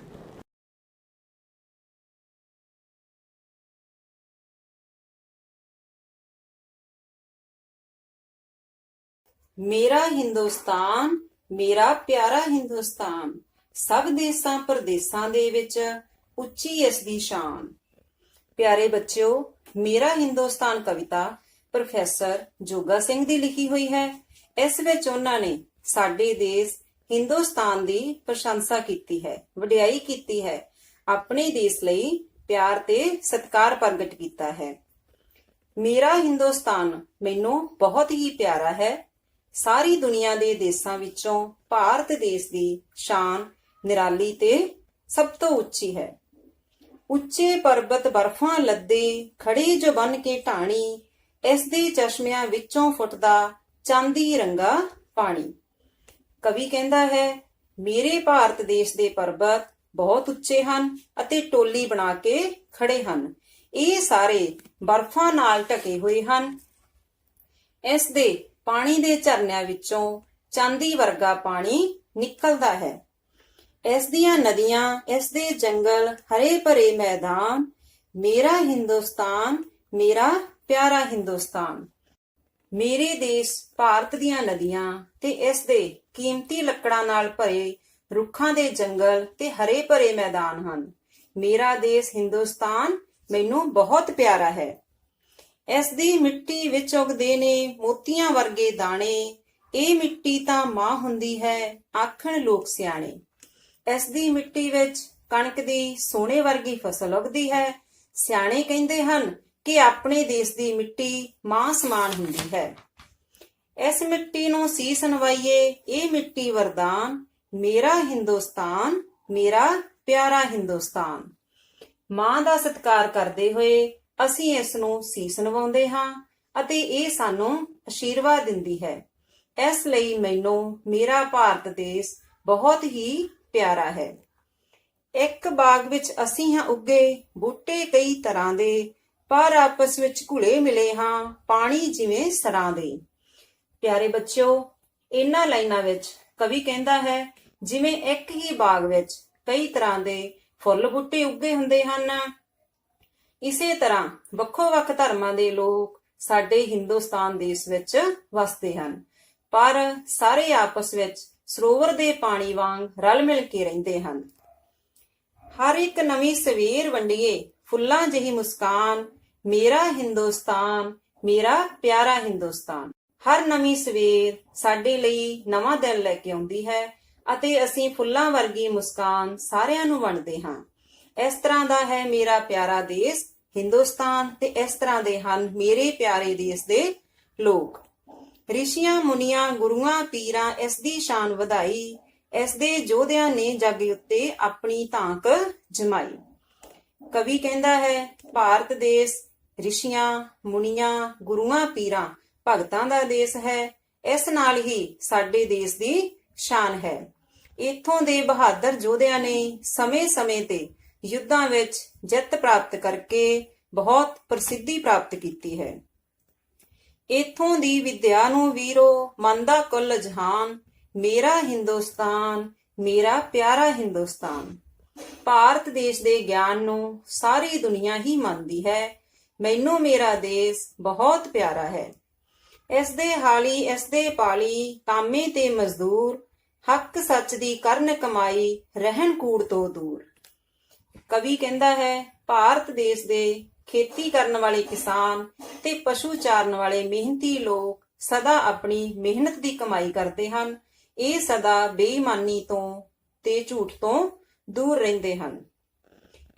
मेरा हिंदुस्तान मेरा प्यारा हिंदुस्तान, सब देसां परदेसां दे विच ਉੱਚੀ ਇਸ ਦੀ ਸ਼ਾਨ। ਪਿਆਰੇ ਬੱਚਿਓ, ਮੇਰਾ ਹਿੰਦੁਸਤਾਨ ਕਵਿਤਾ ਪ੍ਰੋਫੈਸਰ ਜੋਗਾ ਸਿੰਘ ਦੀ ਲਿਖੀ ਹੋਈ ਹੈ। ਇਸ ਵਿੱਚ ਉਹਨਾਂ ਨੇ ਸਾਡੇ ਦੇਸ਼ ਹਿੰਦੁਸਤਾਨ ਦੀ ਪ੍ਰਸ਼ੰਸਾ ਕੀਤੀ ਹੈ, ਵਡਿਆਈ ਕੀਤੀ ਹੈ, ਆਪਣੇ ਦੇਸ਼ ਲਈ ਪਿਆਰ ਤੇ ਸਤਿਕਾਰ ਪ੍ਰਗਟ ਕੀਤਾ ਹੈ। ਮੇਰਾ ਹਿੰਦੁਸਤਾਨ ਮੈਨੂੰ ਬਹੁਤ ਹੀ ਪਿਆਰਾ ਹੈ। ਸਾਰੀ ਦੁਨੀਆ ਦੇ ਦੇਸ਼ਾਂ ਵਿੱਚੋਂ ਭਾਰਤ ਦੇਸ਼ ਦੀ ਸ਼ਾਨ ਨਿਰਾਲੀ ਤੇ ਸਭ ਤੋਂ ਉੱਚੀ ਹੈ। ਉੱਚੇ ਪਰਬਤ ਬਰਫਾਂ ਲੱਦੇ ਖੜੇ ਜੋ ਬਨ ਕੇ ਢਾਣੀ, ਇਸ ਦੇ ਚਸ਼ਮਿਆਂ ਵਿੱਚੋਂ ਫੁੱਟਦਾ ਚਾਂਦੀ ਰੰਗਾ ਪਾਣੀ। ਕਵੀ ਕਹਿੰਦਾ ਹੈ, ਮੇਰੇ ਭਾਰਤ ਦੇਸ਼ ਦੇ ਪਰਬਤ ਬਹੁਤ ਉੱਚੇ ਹਨ ਅਤੇ ਟੋਲੀ ਬਣਾ ਕੇ ਖੜੇ ਹਨ। ਇਹ ਸਾਰੇ ਬਰਫਾਂ ਨਾਲ ਢਕੇ ਹੋਏ ਹਨ। ਇਸ ਦੇ ਪਾਣੀ ਦੇ ਝਰਨਿਆਂ ਵਿੱਚੋਂ ਚਾਂਦੀ ਵਰਗਾ ਪਾਣੀ ਨਿਕਲਦਾ ਹੈ। ਇਸ ਦੀਆਂ ਨਦੀਆਂ, ਇਸ ਦੇ ਜੰਗਲ, ਹਰੇ ਭਰੇ ਮੈਦਾਨ, ਮੇਰਾ ਹਿੰਦੁਸਤਾਨ ਮੇਰਾ ਪਿਆਰਾ ਹਿੰਦੁਸਤਾਨ। ਮੇਰੇ ਦੇਸ਼ ਭਾਰਤ ਦੀਆਂ ਨਦੀਆਂ ਤੇ ਇਸ ਦੇ ਕੀਮਤੀ ਲੱਕੜਾਂ ਨਾਲ ਭਰੇ ਰੁੱਖਾਂ ਦੇ ਜੰਗਲ ਤੇ ਹਰੇ ਭਰੇ ਮੈਦਾਨ ਹਨ। ਮੇਰਾ ਦੇਸ਼ ਹਿੰਦੁਸਤਾਨ ਮੈਨੂੰ ਬਹੁਤ ਪਿਆਰਾ ਹੈ। ਇਸ ਦੀ ਮਿੱਟੀ ਵਿੱਚ ਉਗਦੇ ਨੇ ਮੋਤੀਆਂ ਵਰਗੇ ਦਾਣੇ, ਇਹ ਮਿੱਟੀ ਤਾਂ ਮਾਂ ਹੁੰਦੀ ਹੈ ਆਖਣ ਲੋਕ ਸਿਆਣੇ। ਇਸ ਦੀ ਮਿੱਟੀ ਵਿੱਚ ਕਣਕ ਦੀ ਸੋਨੇ ਵਰਗੀ ਫਸਲ ਉਗਦੀ ਹੈ। ਸਿਆਣੇ ਕਹਿੰਦੇ ਹਨ ਕਿ ਆਪਣੇ ਦੇਸ਼ ਦੀ ਮਿੱਟੀ ਮਾਂ ਸਮਾਨ ਹੁੰਦੀ ਹੈ। ਇਸ ਮਿੱਟੀ ਨੂੰ ਸੀਸ ਨਵਾਈਏ, ਇਹ ਮਿੱਟੀ ਵਰਦਾਨ, ਮੇਰਾ ਹਿੰਦੁਸਤਾਨ ਮੇਰਾ ਪਿਆਰਾ ਹਿੰਦੁਸਤਾਨ। ਮਾਂ ਦਾ ਸਤਿਕਾਰ ਕਰਦੇ ਹੋਏ ਅਸੀਂ ਇਸ ਨੂੰ ਸੀਸ ਨਵਾਉਂਦੇ ਹਾਂ ਅਤੇ ਇਹ ਸਾਨੂੰ ਅਸ਼ੀਰਵਾਦ ਦਿੰਦੀ ਹੈ। ਇਸ ਲਈ ਮੈਨੂੰ ਮੇਰਾ ਭਾਰਤ ਦੇਸ਼ ਬਹੁਤ ਹੀ ਪਿਆਰਾ ਹੈ। ਇੱਕ ਬਾਗ ਵਿੱਚ ਅਸੀਂ ਹਾਂ ਉੱਗੇ, ਬੂਟੇ ਕਈ ਤਰ੍ਹਾਂ ਦੇ, ਪਰ ਆਪਸ ਵਿੱਚ ਘੁਲੇ ਮਿਲੇ ਹਾਂ, ਪਾਣੀ ਜਿਵੇਂ ਸਰਾਂ ਦੇ। ਪਿਆਰੇ ਬੱਚਿਓ, ਇਹਨਾਂ ਲਾਈਨਾਂ ਵਿੱਚ ਕਵੀ ਕਹਿੰਦਾ ਹੈ ਜਿਵੇਂ ਇੱਕ ਹੀ ਬਾਗ ਵਿੱਚ ਕਈ ਤਰ੍ਹਾਂ ਦੇ ਫੁੱਲ ਬੂਟੇ ਉੱਗੇ ਹੁੰਦੇ ਹਨ, ਇਸੇ ਤਰ੍ਹਾਂ ਵੱਖੋ-ਵੱਖ ਧਰਮਾਂ ਦੇ ਲੋਕ ਸਾਡੇ ਹਿੰਦੁਸਤਾਨ ਦੇਸ਼ ਵਿੱਚ ਵਸਦੇ ਹਨ, ਪਰ ਸਾਰੇ ਆਪਸ ਵਿੱਚ ਸਰੋਵਰ ਦੇ ਪਾਣੀ ਵਾਂਗ ਰਲ ਮਿਲ ਕੇ ਰਹਿੰਦੇ ਹਨ। ਹਰ ਇੱਕ ਨਵੀਂ ਸਵੇਰ ਵੰਡੀਏ ਫੁੱਲਾਂ ਜਿਹੀ ਮੁਸਕਾਨ, ਮੇਰਾ ਹਿੰਦੁਸਤਾਨ ਮੇਰਾ ਪਿਆਰਾ ਹਿੰਦੁਸਤਾਨ। ਹਰ ਨਵੀਂ ਸਵੇਰ ਸਾਡੇ ਲਈ ਨਵਾਂ ਦਿਨ ਲੈ ਕੇ ਆਉਂਦੀ ਹੈ ਅਤੇ ਅਸੀਂ ਫੁੱਲਾਂ ਵਰਗੀ ਮੁਸਕਾਨ ਸਾਰਿਆਂ ਨੂੰ ਵੰਡਦੇ ਹਾਂ। ਇਸ ਤਰ੍ਹਾਂ ਦਾ ਹੈ ਮੇਰਾ ਪਿਆਰਾ ਦੇਸ਼ ਹਿੰਦੁਸਤਾਨ ਤੇ ਇਸ ਤਰ੍ਹਾਂ ਦੇ ਹਨ ਮੇਰੇ ਪਿਆਰੇ ਦੇਸ਼ ਦੇ ਲੋਕ। ਰਿਸ਼ੀਆਂ ਮੁਨੀਆਂ ਗੁਰੂਆਂ ਪੀਰਾਂ ਇਸ ਦੀ ਸ਼ਾਨ ਵਧਾਈ, ਇਸ ਦੇ ਯੋਧਿਆਂ ਨੇ ਜੱਗ ਉੱਤੇ ਆਪਣੀ ਧਾਕ ਜਮਾਈ। ਕਵੀ ਕਹਿੰਦਾ ਹੈ ਭਾਰਤ ਦੇਸ਼ ਰਿਸ਼ੀਆਂ ਮੁਨੀਆਂ ਗੁਰੂਆਂ ਪੀਰਾਂ ਭਗਤਾਂ ਦਾ ਦੇਸ਼ ਹੈ, ਇਸ ਨਾਲ ਹੀ ਸਾਡੇ ਦੇਸ਼ ਦੀ ਸ਼ਾਨ ਹੈ। ਇੱਥੋਂ ਦੇ ਬਹਾਦਰ ਯੋਧਿਆਂ ਨੇ ਸਮੇਂ-ਸਮੇਂ ਤੇ ਯੁੱਧਾਂ ਵਿੱਚ ਜਿੱਤ ਪ੍ਰਾਪਤ ਕਰਕੇ ਬਹੁਤ ਪ੍ਰਸਿੱਧੀ ਪ੍ਰਾਪਤ ਕੀਤੀ ਹੈ। ਇੱਥੋਂ ਦੀ ਵਿਦਿਆ ਨੂੰ ਵੀਰੋ ਮੰਨਦਾ ਕੁੱਲ ਜਹਾਨ, ਮੇਰਾ ਹਿੰਦੁਸਤਾਨ ਮੇਰਾ ਪਿਆਰਾ ਹਿੰਦੁਸਤਾਨ। ਭਾਰਤ ਦੇਸ਼ ਦੇ ਗਿਆਨ ਨੂੰ ਸਾਰੀ ਦੁਨੀਆ ਹੀ ਮੰਨਦੀ ਹੈ। ਮੈਨੂੰ ਮੇਰਾ ਦੇਸ਼ ਬਹੁਤ ਪਿਆਰਾ ਹੈ। ਇਸ ਦੇ ਹਾਲੀ ਇਸ ਦੇ ਪਾਲੀ, ਕਾਮੇ ਤੇ ਮਜ਼ਦੂਰ, ਹੱਕ ਸੱਚ ਦੀ ਕਰਨ ਕਮਾਈ, ਰਹਿਣ ਕੂੜ ਤੋਂ ਦੂਰ। ਕਵੀ ਕਹਿੰਦਾ ਹੈ ਭਾਰਤ ਦੇਸ਼ ਦੇ ਖੇਤੀ ਕਰਨ ਵਾਲੇ ਕਿਸਾਨ ਤੇ ਪਸ਼ੂ ਚਾਰਨ ਵਾਲੇ ਮਿਹਨਤੀ ਲੋਕ ਸਦਾ ਆਪਣੀ ਮਿਹਨਤ ਦੀ ਕਮਾਈ ਕਰਦੇ ਹਨ। ਇਹ ਸਦਾ ਬੇਈਮਾਨੀ ਤੋਂ ਤੇ ਝੂਠ ਤੋਂ ਦੂਰ ਰਹਿੰਦੇ ਹਨ।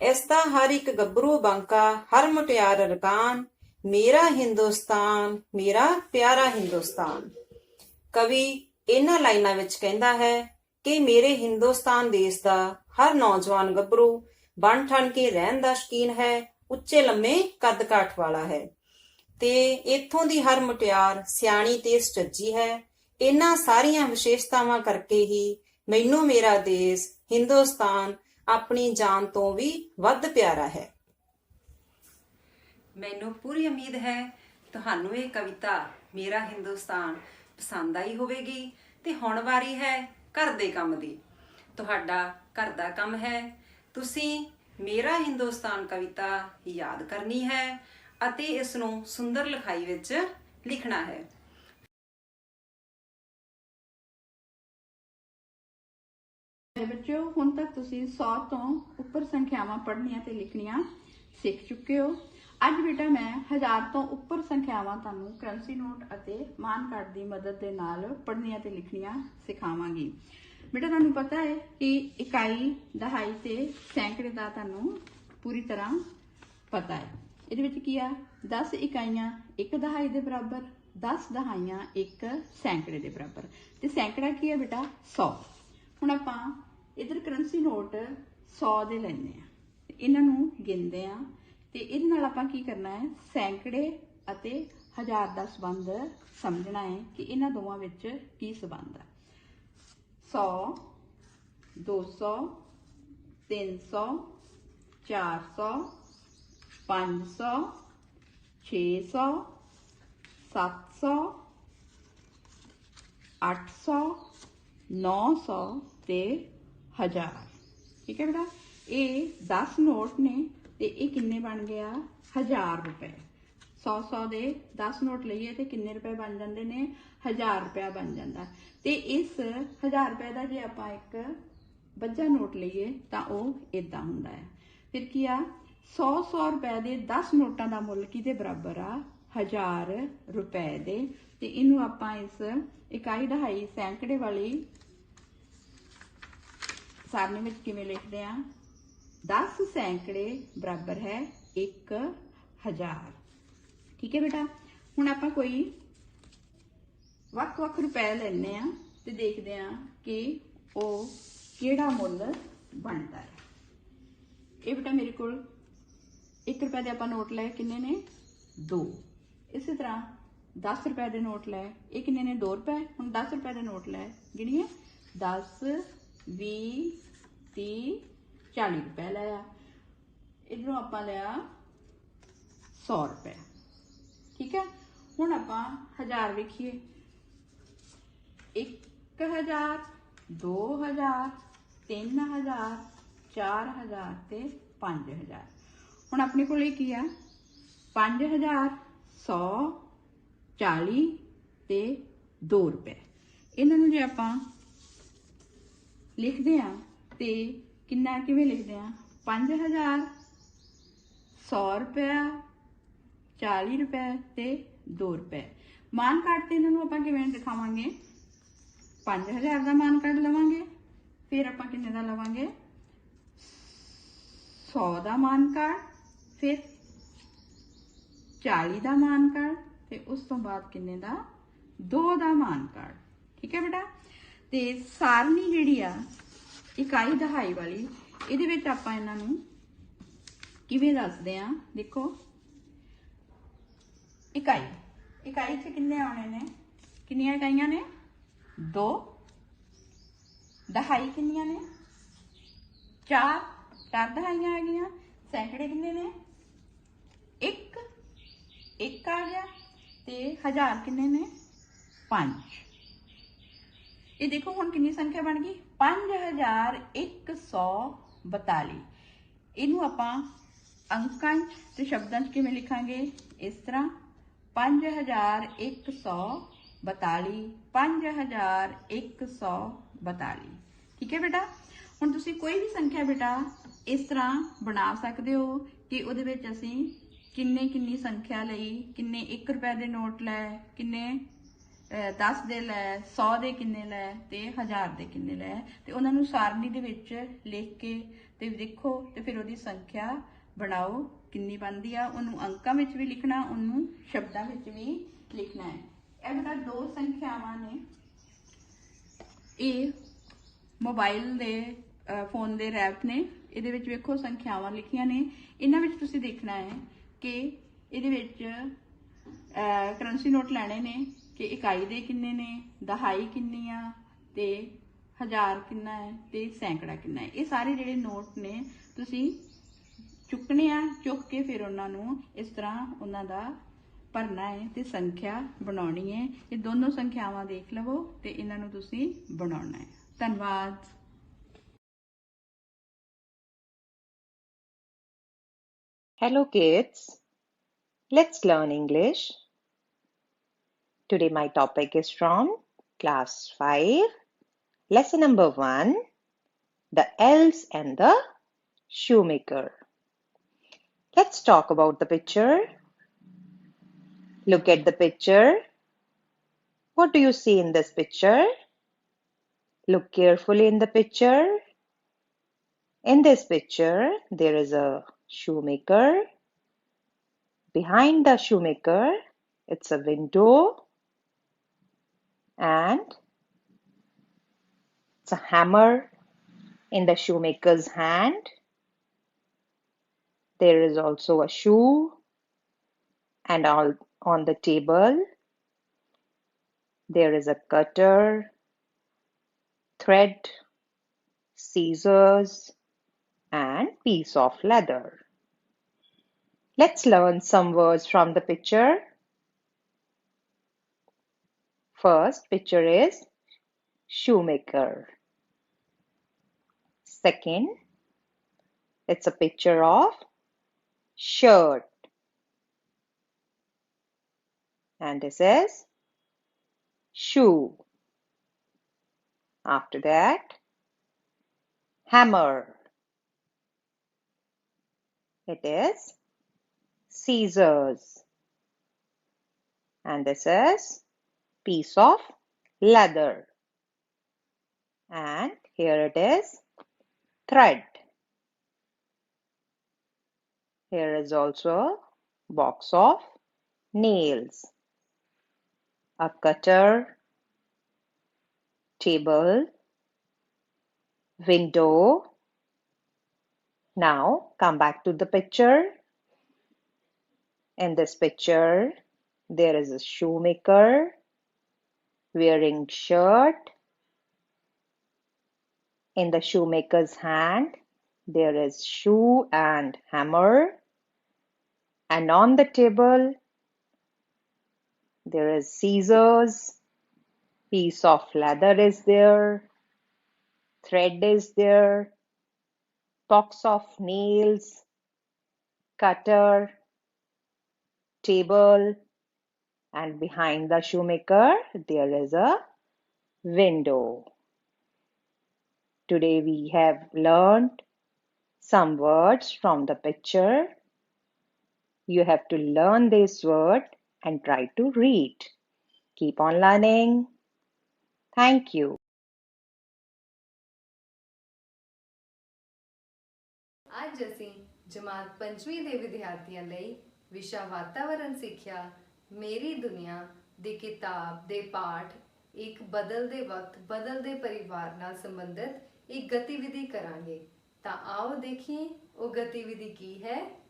ਇਸ ਦਾ ਹਰ ਇੱਕ ਗੱਭਰੂ ਬਾਂਕਾ, ਹਰ ਮੁਟਿਆਰ ਰਕਾਨ, ਮੇਰਾ ਹਿੰਦੁਸਤਾਨ ਮੇਰਾ ਪਿਆਰਾ ਹਿੰਦੁਸਤਾਨ। ਕਵੀ ਇਹਨਾਂ ਲਾਈਨਾਂ ਵਿੱਚ ਕਹਿੰਦਾ ਹੈ ਕਿ ਮੇਰੇ ਹਿੰਦੁਸਤਾਨ ਦੇਸ਼ ਦਾ ਹਰ ਨੌਜਵਾਨ ਗੱਭਰੂ ਬਣ ਠਣ ਕੇ ਰਹਿਣ ਦਾ ਸ਼ੌਕੀਨ ਹੈ, ਉੱਚੇ ਲੰਮੇ ਕੱਦ ਕਾਠ ਵਾਲਾ ਹੈ ਤੇ ਇੱਥੋਂ ਦੀ ਹਰ ਮੁਟਿਆਰ ਸਿਆਣੀ ਤੇ ਸੁਚੱਜੀ ਹੈ। ਇਹਨਾਂ ਸਾਰੀਆਂ ਵਿਸ਼ੇਸ਼ਤਾਵਾਂ ਕਰਕੇ ਹੀ ਮੈਨੂੰ ਮੇਰਾ ਦੇਸ਼ ਹਿੰਦੁਸਤਾਨ ਆਪਣੀ ਜਾਨ ਤੋਂ ਵੀ ਵੱਧ ਪਿਆਰਾ ਹੈ। ਮੈਨੂੰ ਪੂਰੀ ਉਮੀਦ ਹੈ ਤੁਹਾਨੂੰ ਇਹ ਕਵਿਤਾ ਮੇਰਾ ਹਿੰਦੁਸਤਾਨ ਪਸੰਦ ਆਈ ਹੋਵੇਗੀ ਤੇ ਹੁਣ ਵਾਰੀ ਹੈ ਘਰ ਦੇ ਕੰਮ ਦੀ। ਤੁਹਾਡਾ ਘਰ ਦਾ ਕੰਮ ਹੈ ਤੁਸੀਂ ਮੇਰਾ ਹਿੰਦੁਸਤਾਨ ਕਵਿਤਾ ਯਾਦ ਕਰਨੀ ਹੈ ਅਤੇ ਇਸ ਨੂੰ ਸੁੰਦਰ ਲਿਖਾਈ ਵਿੱਚ ਲਿਖਣਾ ਹੈ। ਬੱਚਿਓ, ਹੁਣ ਤੱਕ ਤੁਸੀਂ 100 ਤੋਂ ਉੱਪਰ ਸੰਖਿਆਵਾਂ ਪੜ੍ਹਨੀਆਂ ਤੇ ਲਿਖਣੀਆਂ ਸਿੱਖ ਚੁੱਕੇ ਹੋ। ਅੱਜ ਬੇਟਾ ਮੈਂ 1000 ਤੋਂ ਉੱਪਰ ਸੰਖਿਆਵਾਂ ਤੁਹਾਨੂੰ ਕਰੰਸੀ ਨੋਟ ਅਤੇ ਮਾਨ ਕਾਰਡ ਦੀ ਮਦਦ ਦੇ ਨਾਲ ਪੜ੍ਹਨੀਆਂ ਤੇ ਲਿਖਣੀਆਂ ਸਿਖਾਵਾਂਗੀ। ਬੇਟਾ ਤੁਹਾਨੂੰ ਪਤਾ ਹੈ ਕਿ ਇਕਾਈ, ਦਹਾਈ ਤੇ ਸੈਂਕੜੇ ਦਾ ਤੁਹਾਨੂੰ ਪੂਰੀ ਤਰ੍ਹਾਂ ਪਤਾ ਹੈ। ਇਹਦੇ ਵਿੱਚ ਕੀ ਆ 10 ਇਕਾਈਆਂ 1 ਦਹਾਈ ਦੇ ਬਰਾਬਰ, 10 ਦਹਾਈਆਂ 1 ਸੈਂਕੜੇ ਦੇ ਬਰਾਬਰ ਤੇ ਸੈਂਕੜਾ ਕੀ ਹੈ ਬੇਟਾ 100। ਹੁਣ ਆਪਾਂ ਇਧਰ ਕਰੰਸੀ ਨੋਟ 100 ਦੇ ਲੈਣੇ ਆ, ਇਹਨਾਂ ਨੂੰ ਗਿਣਦੇ ਆ ਤੇ ਇਹਦੇ ਨਾਲ ਆਪਾਂ ਕੀ ਕਰਨਾ ਹੈ ਸੈਂਕੜੇ ਅਤੇ 1000 ਦਾ ਸੰਬੰਧ ਸਮਝਣਾ ਹੈ ਕਿ ਇਹਨਾਂ ਦੋਵਾਂ ਵਿੱਚ ਕੀ ਸੰਬੰਧ ਹੈ। 100 200 300 400 500 600 700 800 900 ਤੇ 1000। ਠੀਕ ਹੈ ਬੇਟਾ, ਇਹ 10 ਨੋਟ ਨੇ ਤੇ ਇਹ ਕਿੰਨੇ ਬਣ ਗਿਆ 1000 ਰੁਪਏ। 100 ਦੇ 10 ਨੋਟ ਲਈਏ ਤੇ ਕਿੰਨੇ ਰੁਪਏ ਬਣ ਜਾਂਦੇ ਨੇ 1000 ਰੁਪਇਆ ਬਣ ਜਾਂਦਾ। ਤੇ ਇਸ 1000 ਰੁਪਏ ਦਾ ਜੇ ਆਪਾਂ ਇੱਕ ਵੱਜਾ ਨੋਟ ਲਈਏ ਤਾਂ ਉਹ ਇਦਾਂ ਹੁੰਦਾ ਹੈ। ਫਿਰ ਕੀ ਆ 100 ਰੁਪਏ ਦੇ 10 ਨੋਟਾਂ ਦਾ ਮੁੱਲ ਕਿਹਦੇ ਬਰਾਬਰ ਆ 1000 ਰੁਪਏ ਦੇ। ਤੇ ਇਹਨੂੰ ਆਪਾਂ ਇਸ ਇਕਾਈ ਦਹਾਈ ਸੈਂਕੜੇ ਵਾਲੀ ਸਾਰਣੀ ਵਿੱਚ ਕਿਵੇਂ ਲਿਖਦੇ ਆ 10 ਸੈਂਕੜੇ ਬਰਾਬਰ ਹੈ 1000। ਠੀਕ ਹੈ ਬੇਟਾ। ਹੁਣ ਆਪਾਂ ਕੋਈ ਵੱਖ-ਵੱਖ ਰੁਪਏ ਲੈਣੇ ਆ ਤੇ ਦੇਖਦੇ ਆ ਕਿ ਉਹ ਕਿਹੜਾ ਮੁੱਲ ਬਣਦਾ ਹੈ। ਇਹ ਬੇਟਾ ਮੇਰੇ ਕੋਲ 1 ਰੁਪਏ ਦੇ ਆਪਾਂ ਨੋਟ ਲਏ ਕਿੰਨੇ ਨੇ 2। ਇਸੇ ਤਰ੍ਹਾਂ 10 ਰੁਪਏ ਦੇ ਨੋਟ ਲਏ ਇਹ ਕਿੰਨੇ ਨੇ 2 ਰੁਪਏ। ਹੁਣ 10 ਰੁਪਏ ਦੇ ਨੋਟ ਲਏ ਗਿਣੀਏ 10 20 30 40 ਰੁਪਏ ਲਿਆ। ਇਧਰੋਂ ਆਪਾਂ ਲਿਆ 100 ਰੁਪਏ। ਠੀਕ ਹੈ। ਹੁਣ ਆਪਾਂ 1000 ਵੇਖੀਏ 1000 2000 3000 4000 ਤੇ 5000। ਹੁਣ ਆਪਣੇ ਕੋਲ ਇਹ ਕੀ ਆ 5000 100 40 ਤੇ 2 ਰੁਪਏ। ਇਹਨਾਂ ਨੂੰ ਜੇ ਆਪਾਂ ਲਿਖਦੇ ਆ ਤੇ ਕਿੰਨਾ ਕਿਵੇਂ ਲਿਖਦੇ ਆ 5000 100 ਰੁਪਏ 40 ਰੁਪਏ ਤੇ 2 ਰੁਪਏ। ਮਾਨ ਕਾਟ ਤੇ ਇਹਨਾਂ ਨੂੰ ਆਪਾਂ ਕਿਵੇਂ ਦਿਖਾਵਾਂਗੇ 5000 ਦਾ ਮਾਨ ਕਾਟ ਲਵਾਂਗੇ ਫਿਰ ਆਪਾਂ ਕਿੰਨੇ ਦਾ ਲਵਾਂਗੇ 100 ਦਾ ਮਾਨ ਕਾਟ ਫਿਰ 40 ਦਾ ਮਾਨ ਕਾਟ ਤੇ ਉਸ ਤੋਂ ਬਾਅਦ ਕਿੰਨੇ ਦਾ 2 ਦਾ ਮਾਨ ਕਾਟ। ਠੀਕ ਹੈ ਬੇਟਾ। ਤੇ ਸਾਰਣੀ ਜਿਹੜੀ ਆ ਇਕਾਈ ਦਹਾਈ ਵਾਲੀ ਇਹਦੇ ਵਿੱਚ ਆਪਾਂ ਇਹਨਾਂ ਨੂੰ ਕਿਵੇਂ ਦੱਸਦੇ ਆ ਦੇਖੋ ਇਕਾਈ 'ਚ ਕਿੰਨੇ ਆਉਣੇ ਨੇ ਕਿੰਨੀਆਂ ਇਕਾਈਆਂ ਨੇ 2। ਦਹਾਈ ਕਿੰਨੀਆਂ ਨੇ 4 ਦਹਾਈਆਂ ਆ ਗਈਆਂ। ਸੈਂਕੜੇ ਕਿੰਨੇ ਨੇ 1 ਆ ਗਿਆ ਤੇ 1000 ਕਿੰਨੇ ਨੇ 5। ਇਹ ਦੇਖੋ ਹੁਣ ਕਿੰਨੀ ਸੰਖਿਆ ਬਣ ਗਈ 5142। ਇਹਨੂੰ ਆਪਾਂ ਅੰਕਾਂ ਤੇ ਸ਼ਬਦਾਂ 'ਚ ਕਿਵੇਂ ਲਿਖਾਂਗੇ ਇਸ ਤਰ੍ਹਾਂ 5142 5142। ਠੀਕ ਹੈ ਬੇਟਾ। ਹੁਣ ਤੁਸੀਂ ਕੋਈ ਵੀ ਸੰਖਿਆ ਬੇਟਾ ਇਸ ਤਰ੍ਹਾਂ ਬਣਾ ਸਕਦੇ ਹੋ ਕਿ ਉਹਦੇ ਵਿੱਚ ਅਸੀਂ ਕਿੰਨੀ ਸੰਖਿਆ ਲਈ ਕਿੰਨੇ 1 ਰੁਪਏ ਦੇ ਨੋਟ ਲਏ ਕਿੰਨੇ 10 ਦੇ ਲਏ 100 ਦੇ ਕਿੰਨੇ ਲਏ ਤੇ 1000 ਦੇ ਕਿੰਨੇ ਲਏ ਤੇ ਉਹਨਾਂ ਨੂੰ ਸਾਰਣੀ ਦੇ ਵਿੱਚ ਲਿਖ ਕੇ ਤੇ ਦੇਖੋ ਤੇ ਫਿਰ ਉਹਦੀ ਸੰਖਿਆ ਬਣਾਓ ਕਿੰਨੀ ਬਣਦੀ ਆ। ਉਹਨੂੰ ਅੰਕਾਂ ਵਿੱਚ ਵੀ ਲਿਖਣਾ ਉਹਨੂੰ ਸ਼ਬਦਾਂ ਵਿੱਚ ਵੀ ਲਿਖਣਾ ਹੈ। ਇਹ ਬੇਟਾ 2 ਸੰਖਿਆਵਾਂ ਨੇ ਇਹ ਮੋਬਾਈਲ ਦੇ ਫੋਨ ਦੇ ਰੈਪ ਨੇ। ਇਹਦੇ ਵਿੱਚ ਵੇਖੋ ਸੰਖਿਆਵਾਂ ਲਿਖੀਆਂ ਨੇ। ਇਹਨਾਂ ਵਿੱਚ ਤੁਸੀਂ ਦੇਖਣਾ ਹੈ ਕਿ ਇਹਦੇ ਵਿੱਚ ਕਰੰਸੀ ਨੋਟ ਲੈਣੇ ਨੇ ਕਿ ਇਕਾਈ ਦੇ ਕਿੰਨੇ ਨੇ ਦਹਾਈ ਕਿੰਨੀ ਆ ਤੇ 1000 ਕਿੰਨਾ ਹੈ ਤੇ ਸੈਂਕੜਾ ਕਿੰਨਾ ਹੈ। ਇਹ ਸਾਰੇ ਜਿਹੜੇ ਨੋਟ ਨੇ ਤੁਸੀਂ ਚੁੱਕਣੇ ਆ ਚੁੱਕ ਕੇ ਫਿਰ ਉਹਨਾਂ ਨੂੰ ਇਸ ਤਰ੍ਹਾਂ ਉਹਨਾਂ ਦਾ ਭਰਨਾ ਹੈ ਤੇ ਸੰਖਿਆ ਬਣਾਉਣੀ ਹੈ। ਇਹ ਦੋਨੋਂ ਸੰਖਿਆਵਾਂ ਦੇਖ ਲਵੋ ਤੇ ਇਹਨਾਂ ਨੂੰ ਤੁਸੀਂ ਬਣਾਉਣਾ ਹੈ। ਧੰਨਵਾਦ। Hello kids, let's learn English. Today my topic is from class 5, lesson number 1, the elves and the shoemaker. Let's talk about the picture. Look at the picture. What do you see in this picture? Look carefully in the picture. In this picture, there is a shoemaker. Behind the shoemaker, it's a window and it's a hammer in the shoemaker's hand. There is also a shoe and on the table there is a cutter, thread, scissors and piece of leather. Let's learn some words from the picture. First picture is shoemaker. Second, it's a picture of shirt. And this is shoe. After that, hammer. It is scissors. And this is piece of leather. And here it is thread. Here is also a box of nails, a cutter, table, window. Now come back to the picture. In this picture, there is a shoemaker wearing shirt. In the shoemaker's hand, there is shoe and hammer. And on the table, there is scissors, piece of leather is there, thread is there, box of nails, cutter, table, and behind the shoemaker, there is a window. Today we have learned some words from the picture. You have to learn this word and try to read. Keep on learning. Thank you. ਅੱਜ ਅਸੀਂ ਜਮਾਤ 5ਵੀਂ ਦੇ ਵਿਦਿਆਰਥੀਆਂ ਲਈ ਵਿਸ਼ਾ ਵਾਤਾਵਰਣ ਸਿੱਖਿਆ ਮੇਰੀ ਦੁਨੀਆ ਦੀ ਕਿਤਾਬ ਦੇ ਪਾਠ ਇੱਕ ਬਦਲਦੇ ਵਕਤ ਬਦਲਦੇ ਪਰਿਵਾਰ ਨਾਲ ਸੰਬੰਧਿਤ ਇੱਕ ਗਤੀਵਿਧੀ ਕਰਾਂਗੇ। ਤਾਂ ਆਓ ਦੇਖੀਏ ਉਹ ਗਤੀਵਿਧੀ ਕੀ ਹੈ।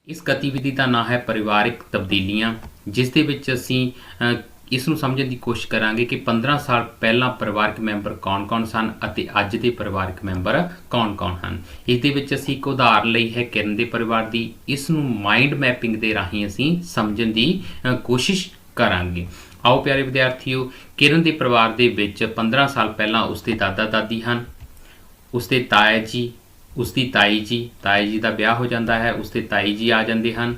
ਇਸ ਗਤੀਵਿਧੀ ਦਾ ਨਾਮ ਹੈ ਪਰਿਵਾਰਿਕ ਤਬਦੀਲੀਆਂ, ਜਿਸ ਦੇ ਵਿੱਚ ਅਸੀਂ ਇਸ ਨੂੰ ਸਮਝਣ ਦੀ ਕੋਸ਼ਿਸ਼ ਕਰਾਂਗੇ ਕਿ 15 ਸਾਲ ਪਹਿਲਾਂ ਪਰਿਵਾਰਕ ਮੈਂਬਰ ਕੌਣ-ਕੌਣ ਸਨ ਅਤੇ ਅੱਜ ਦੇ ਪਰਿਵਾਰਕ ਮੈਂਬਰ ਕੌਣ-ਕੌਣ ਹਨ। ਇਸ ਦੇ ਵਿੱਚ ਅਸੀਂ ਇੱਕ ਉਦਾਹਰਨ ਲਈ ਹੈ ਕਿਰਨ ਦੇ ਪਰਿਵਾਰ ਦੀ। ਇਸ ਨੂੰ ਮਾਈਂਡ ਮੈਪਿੰਗ ਦੇ ਰਾਹੀਂ ਅਸੀਂ ਸਮਝਣ ਦੀ ਕੋਸ਼ਿਸ਼ ਕਰਾਂਗੇ। ਆਓ ਪਿਆਰੇ ਵਿਦਿਆਰਥੀਓ, ਕਿਰਨ ਦੇ ਪਰਿਵਾਰ ਦੇ ਵਿੱਚ 15 ਸਾਲ ਪਹਿਲਾਂ ਉਸਦੇ ਦਾਦਾ ਦਾਦੀ ਹਨ, ਉਸਦੇ ਤਾਇਆ ਜੀ, ਉਸਦੀ ਤਾਈ ਜੀ ਦਾ ਵਿਆਹ ਹੋ ਜਾਂਦਾ ਹੈ, ਉਸਦੇ ਤਾਈ ਜੀ ਆ ਜਾਂਦੇ ਹਨ,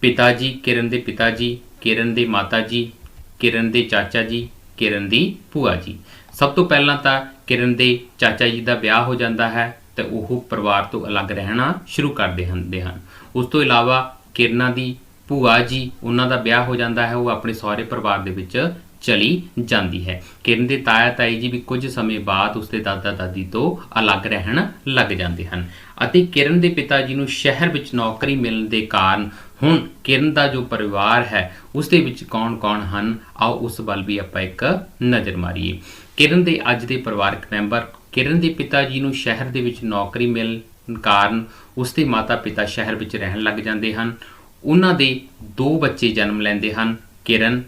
ਪਿਤਾ ਜੀ, ਕਿਰਨ ਦੇ ਪਿਤਾ ਜੀ, ਕਿਰਨ ਦੇ ਮਾਤਾ ਜੀ, ਕਿਰਨ ਦੇ ਚਾਚਾ ਜੀ, ਕਿਰਨ ਦੀ ਭੂਆ ਜੀ। ਸਭ ਤੋਂ ਪਹਿਲਾਂ ਤਾਂ ਕਿਰਨ ਦੇ ਚਾਚਾ ਜੀ ਦਾ ਵਿਆਹ ਹੋ ਜਾਂਦਾ ਹੈ ਤੇ ਉਹ ਪਰਿਵਾਰ ਤੋਂ ਅਲੱਗ ਰਹਿਣਾ ਸ਼ੁਰੂ ਕਰਦੇ ਹੁੰਦੇ ਹਨ। ਉਸ ਤੋਂ ਇਲਾਵਾ ਕਿਰਨਾਂ ਦੀ ਭੂਆ ਜੀ, ਉਹਨਾਂ ਦਾ ਵਿਆਹ ਹੋ ਜਾਂਦਾ ਹੈ, ਉਹ ਆਪਣੇ ਸਹੁਰੇ ਪਰਿਵਾਰ ਦੇ ਵਿੱਚ ਚਲੀ ਜਾਂਦੀ ਹੈ। ਕਿਰਨ ਦੇ ਤਾਇਆ ਤਾਈ ਜੀ ਵੀ ਕੁਝ ਸਮੇਂ ਬਾਅਦ ਉਸਦੇ ਦਾਦਾ ਦਾਦੀ ਤੋਂ ਅਲੱਗ ਰਹਿਣ ਲੱਗ ਜਾਂਦੇ ਹਨ ਅਤੇ ਕਿਰਨ ਦੇ ਪਿਤਾ ਜੀ ਨੂੰ ਸ਼ਹਿਰ ਵਿੱਚ ਨੌਕਰੀ ਮਿਲਣ ਦੇ ਕਾਰਨ ਹੁਣ ਕਿਰਨ ਦਾ ਜੋ ਪਰਿਵਾਰ ਹੈ ਉਸ ਦੇ ਵਿੱਚ ਕੌਣ-ਕੌਣ ਹਨ, ਆਓ ਉਸ ਵੱਲ ਵੀ ਆਪਾਂ ਇੱਕ ਨਜ਼ਰ ਮਾਰੀਏ। ਕਿਰਨ ਦੇ ਅੱਜ ਦੇ ਪਰਿਵਾਰਕ ਮੈਂਬਰ। ਕਿਰਨ ਦੇ ਪਿਤਾ ਜੀ ਨੂੰ ਸ਼ਹਿਰ ਦੇ ਵਿੱਚ ਨੌਕਰੀ ਮਿਲਣ ਕਾਰਨ ਉਸਦੇ ਮਾਤਾ ਪਿਤਾ ਸ਼ਹਿਰ ਵਿੱਚ ਰਹਿਣ ਲੱਗ ਜਾਂਦੇ ਹਨ। ਉਹਨਾਂ ਦੇ 2 ਬੱਚੇ ਜਨਮ ਲੈਂਦੇ ਹਨ, ਕਿਰਨ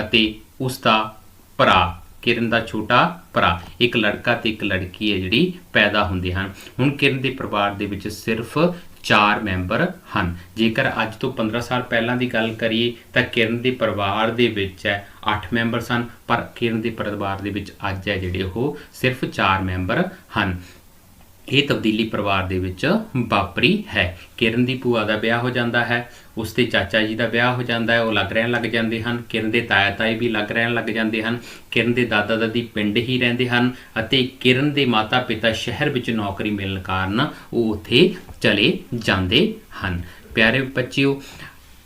ਅਤੇ ਉਸਦਾ ਭਰਾ, ਕਿਰਨ ਦਾ ਛੋਟਾ ਭਰਾ। ਇੱਕ ਲੜਕਾ ਤੇ ਇੱਕ ਲੜਕੀ ਹੈ ਜਿਹੜੀ ਪੈਦਾ ਹੁੰਦੇ ਹਨ। ਹੁਣ ਕਿਰਨ ਦੇ ਪਰਿਵਾਰ ਦੇ ਵਿੱਚ ਸਿਰਫ 4 ਮੈਂਬਰ ਹਨ। ਜੇਕਰ ਅੱਜ ਤੋਂ 15 ਸਾਲ ਪਹਿਲਾਂ ਦੀ ਗੱਲ ਕਰੀਏ ਤਾਂ ਕਿਰਨ ਦੇ ਪਰਿਵਾਰ ਦੇ ਵਿੱਚ 8 ਮੈਂਬਰ ਸਨ, ਪਰ ਕਿਰਨ ਦੇ ਪਰਿਵਾਰ ਦੇ ਵਿੱਚ ਅੱਜ ਹੈ ਜਿਹੜੇ ਉਹ ਸਿਰਫ 4 ਮੈਂਬਰ ਹਨ। ਇਹ ਤਬਦੀਲੀ ਪਰਿਵਾਰ ਦੇ ਵਿੱਚ ਵਾਪਰੀ ਹੈ। ਕਿਰਨ ਦੀ ਭੂਆ ਦਾ ਵਿਆਹ ਹੋ ਜਾਂਦਾ ਹੈ, ਉਸਦੇ ਚਾਚਾ ਜੀ ਦਾ ਵਿਆਹ ਹੋ ਜਾਂਦਾ ਹੈ, ਉਹ ਅਲੱਗ ਰਹਿਣ ਲੱਗ ਜਾਂਦੇ ਹਨ। ਕਿਰਨ ਦੇ ਤਾਇਆ ਤਾਈ ਵੀ ਅਲੱਗ ਰਹਿਣ ਲੱਗ ਜਾਂਦੇ ਹਨ। ਕਿਰਨ ਦੇ ਦਾਦਾ ਦਾਦੀ ਪਿੰਡ ਹੀ ਰਹਿੰਦੇ ਹਨ ਅਤੇ ਕਿਰਨ ਦੇ ਮਾਤਾ ਪਿਤਾ ਸ਼ਹਿਰ ਵਿੱਚ ਨੌਕਰੀ ਮਿਲਣ ਕਾਰਨ ਉਹ ਉੱਥੇ ਚਲੇ ਜਾਂਦੇ ਹਨ। ਪਿਆਰੇ ਬੱਚਿਓ,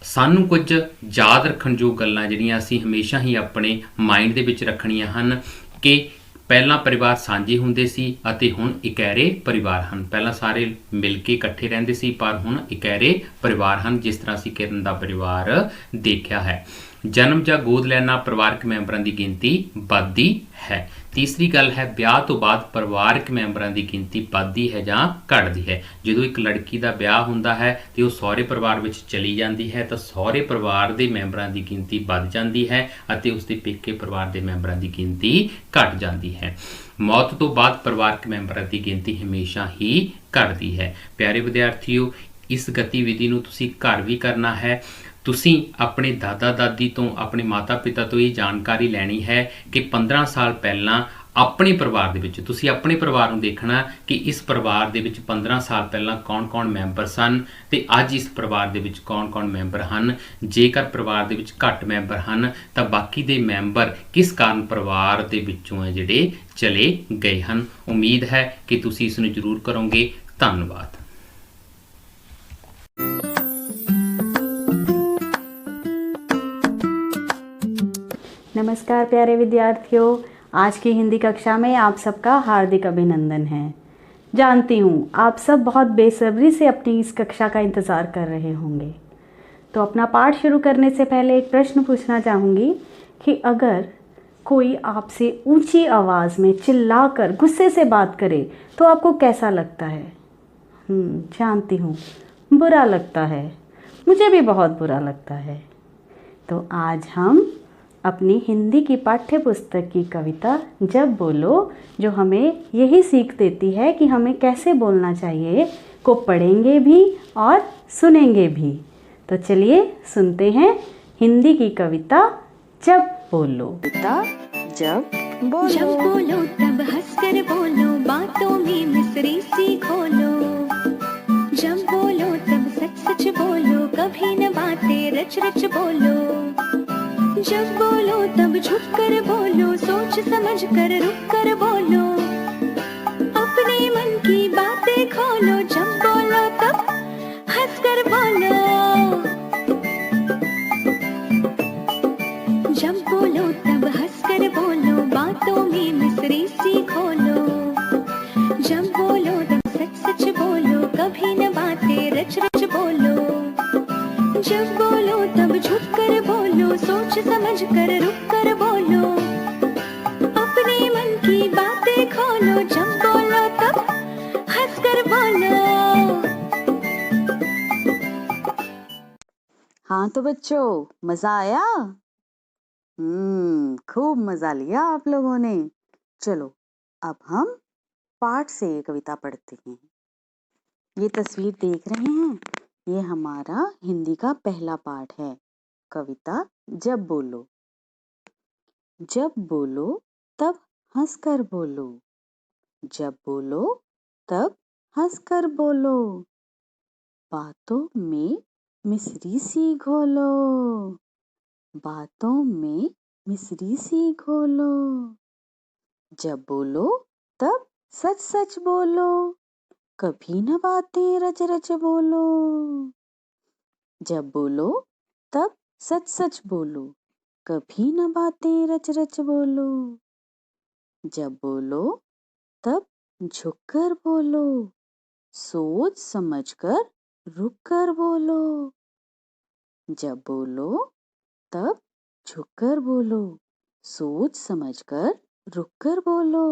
ਸਾਨੂੰ ਕੁਝ ਯਾਦ ਰੱਖਣ ਯੋਗ ਗੱਲਾਂ ਜਿਹੜੀਆਂ ਅਸੀਂ ਹਮੇਸ਼ਾ ਹੀ ਆਪਣੇ ਮਾਈਂਡ ਦੇ ਵਿੱਚ ਰੱਖਣੀਆਂ ਹਨ ਕਿ ਪਹਿਲਾਂ ਪਰਿਵਾਰ ਸਾਂਝੇ ਹੁੰਦੇ ਸੀ ਅਤੇ ਹੁਣ ਇਕਹਿਰੇ ਪਰਿਵਾਰ ਹਨ। ਪਹਿਲਾਂ ਸਾਰੇ ਮਿਲ ਕੇ ਇਕੱਠੇ ਰਹਿੰਦੇ ਸੀ, ਪਰ ਹੁਣ ਇਕਹਿਰੇ ਪਰਿਵਾਰ ਹਨ, ਜਿਸ ਤਰ੍ਹਾਂ ਅਸੀਂ ਕਿਰਨ ਦਾ ਪਰਿਵਾਰ ਦੇਖਿਆ ਹੈ। ਜਨਮ ਜਾਂ ਗੋਦ ਲੈਣ ਨਾਲ ਪਰਿਵਾਰਕ ਮੈਂਬਰਾਂ ਦੀ ਗਿਣਤੀ ਵੱਧਦੀ ਹੈ। ਤੀਸਰੀ ਗੱਲ ਹੈ, ਵਿਆਹ ਤੋਂ ਬਾਅਦ ਪਰਿਵਾਰਕ ਮੈਂਬਰਾਂ ਦੀ ਗਿਣਤੀ ਵੱਧਦੀ ਹੈ ਜਾਂ ਘਟਦੀ ਹੈ। ਜਦੋਂ ਇੱਕ ਲੜਕੀ ਦਾ ਵਿਆਹ ਹੁੰਦਾ ਹੈ ਤੇ ਉਹ ਸਹੁਰੇ ਪਰਿਵਾਰ ਵਿੱਚ ਚਲੀ ਜਾਂਦੀ ਹੈ ਤਾਂ ਸਹੁਰੇ ਪਰਿਵਾਰ ਦੇ ਮੈਂਬਰਾਂ ਦੀ ਗਿਣਤੀ ਵੱਧ ਜਾਂਦੀ ਹੈ ਅਤੇ ਉਸਦੇ ਪੇਕੇ ਪਰਿਵਾਰ ਦੇ ਮੈਂਬਰਾਂ ਦੀ ਗਿਣਤੀ ਘਟ ਜਾਂਦੀ ਹੈ। ਮੌਤ ਤੋਂ ਬਾਅਦ ਪਰਿਵਾਰਕ ਮੈਂਬਰਾਂ ਦੀ ਗਿਣਤੀ ਹਮੇਸ਼ਾ ਹੀ ਘਟਦੀ ਹੈ। ਪਿਆਰੇ ਵਿਦਿਆਰਥੀਓ, ਇਸ ਗਤੀਵਿਧੀ ਨੂੰ ਤੁਸੀਂ ਘਰ ਵੀ ਕਰਨਾ ਹੈ। ਤੁਸੀਂ ਆਪਣੇ ਦਾਦਾ ਦਾਦੀ ਤੋਂ, ਆਪਣੇ ਮਾਤਾ ਪਿਤਾ ਤੋਂ ਇਹ ਜਾਣਕਾਰੀ ਲੈਣੀ ਹੈ ਕਿ 15 ਸਾਲ ਪਹਿਲਾਂ ਆਪਣੇ ਪਰਿਵਾਰ ਦੇ ਵਿੱਚ ਤੁਸੀਂ ਆਪਣੇ ਪਰਿਵਾਰ ਨੂੰ ਦੇਖਣਾ ਕਿ ਇਸ ਪਰਿਵਾਰ ਦੇ ਵਿੱਚ 15 ਸਾਲ ਪਹਿਲਾਂ ਕੌਣ-ਕੌਣ ਮੈਂਬਰ ਸਨ ਤੇ ਅੱਜ ਇਸ ਪਰਿਵਾਰ ਦੇ ਵਿੱਚ ਕੌਣ-ਕੌਣ ਮੈਂਬਰ ਹਨ। ਜੇਕਰ ਪਰਿਵਾਰ ਦੇ ਵਿੱਚ ਘੱਟ ਮੈਂਬਰ ਹਨ ਤਾਂ ਬਾਕੀ ਦੇ ਮੈਂਬਰ ਕਿਸ ਕਾਰਨ ਪਰਿਵਾਰ ਦੇ ਵਿੱਚੋਂ ਹੈ ਜਿਹੜੇ ਚਲੇ ਗਏ ਹਨ। ਉਮੀਦ ਹੈ ਕਿ ਤੁਸੀਂ ਇਸ ਨੂੰ ਜ਼ਰੂਰ ਕਰੋਗੇ। ਧੰਨਵਾਦ। नमस्कार प्यारे विद्यार्थियों, आज की हिंदी कक्षा में आप सबका हार्दिक अभिनंदन है। जानती हूँ आप सब बहुत बेसब्री से अपनी इस कक्षा का इंतज़ार कर रहे होंगे। तो अपना पाठ शुरू करने से पहले एक प्रश्न पूछना चाहूँगी कि अगर कोई आपसे ऊंची आवाज़ में चिल्लाकर गुस्से से बात करे तो आपको कैसा लगता है? जानती हूँ बुरा लगता है, मुझे भी बहुत बुरा लगता है। तो आज हम अपनी हिंदी की पाठ्य पुस्तक की कविता जब बोलो, जो हमें यही सीख देती है कि हमें कैसे बोलना चाहिए, को पढ़ेंगे भी और सुनेंगे भी। तो चलिए सुनते हैं हिंदी की कविता जब बोलो। जब बोलो तब हंसकर बोलो, बातों में मिसरी सी खोलो। जब बोलो तब सच सच बोलो, कभी न बातें रच रच बोलो। जब बोलो तब झुक कर बोलो, सोच समझ कर रुक कर बोलो। अपने मन की बातें खोलो, जब बोलो तब हंस कर बोलो। जब बोलो तब हंस कर बोलो, बातों में मिसरी सी खोलो। जब बोलो तब सच सच बोलो, कभी न बातें रच रच बोलो। जब बोलो तब झुक कर बोलो, सोच समझ कर रुक कर बोलो। अपने मन की बातें खोलो, जब बोलो तब हंस कर बोलो। हाँ तो बच्चों, मज़ा आया? खूब मज़ा लिया आप लोगों ने। चलो अब हम पाठ से ये कविता पढ़ते हैं। ये तस्वीर देख रहे हैं, ये हमारा हिंदी का पहला पाठ है। कविता जब बोलो। जब बोलो तब हंसकर बोलो। जब बोलो तब हंसकर बोलो। बातों में मिसरी सी घोलो। बातों में मिसरी सी घोलो। जब बोलो तब सच सच बोलो, कभी न बातें रच रच बोलो। जब बोलो तब सच सच बोलो, कभी न बातें रच रच बोलो। जब बोलो तब झुक कर बोलो, सोच समझ कर रुक कर बोलो। जब बोलो तब झुक कर बोलो, सोच समझ कर रुक कर बोलो।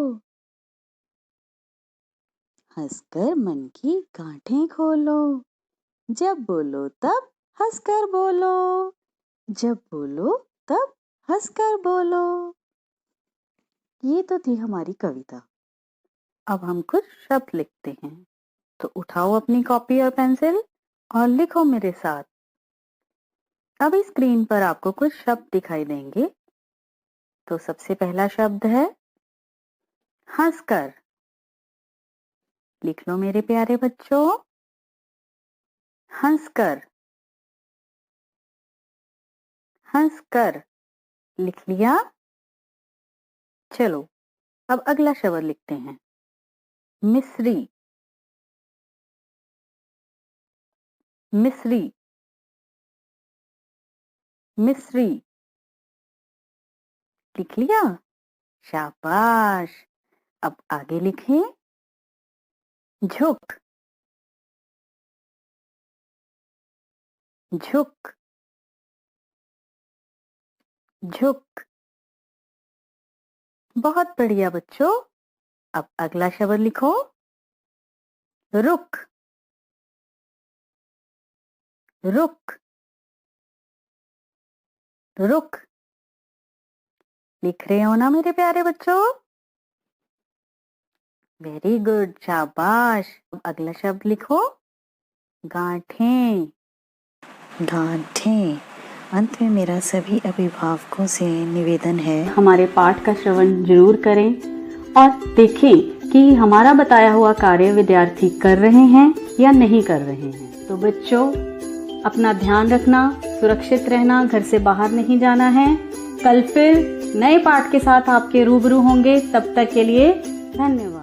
हंसकर मन की गांठें खोलो। जब बोलो तब हंसकर बोलो। जब बोलो तब हंसकर बोलो। ये तो थी हमारी कविता। अब हम कुछ शब्द लिखते हैं, तो उठाओ अपनी कॉपी और पेंसिल और लिखो मेरे साथ। अभी स्क्रीन पर आपको कुछ शब्द दिखाई देंगे। तो सबसे पहला शब्द है हंसकर। लिख लो मेरे प्यारे बच्चों, हंसकर। हंसकर लिख लिया। चलो अब अगला शब्द लिखते हैं, मिसरी। मिसरी। मिसरी लिख लिया। शाबाश। अब आगे लिखें, झुक। झुक। झुक। बहुत बढ़िया बच्चों। अब अगला शब्द लिखो, रुक। रुक। रुक लिख रहे हो ना मेरे प्यारे बच्चों? वेरी गुड, शाबाश। अब अगला शब्द लिखो, गांठें। गांठें। अंत में मेरा सभी अभिभावकों से निवेदन है, हमारे पाठ का श्रवण जरूर करें और देखें कि हमारा बताया हुआ कार्य विद्यार्थी कर रहे हैं या नहीं कर रहे हैं। तो बच्चों, अपना ध्यान रखना, सुरक्षित रहना, घर से बाहर नहीं जाना है। कल फिर नए पाठ के साथ आपके रूबरू होंगे। तब तक के लिए धन्यवाद।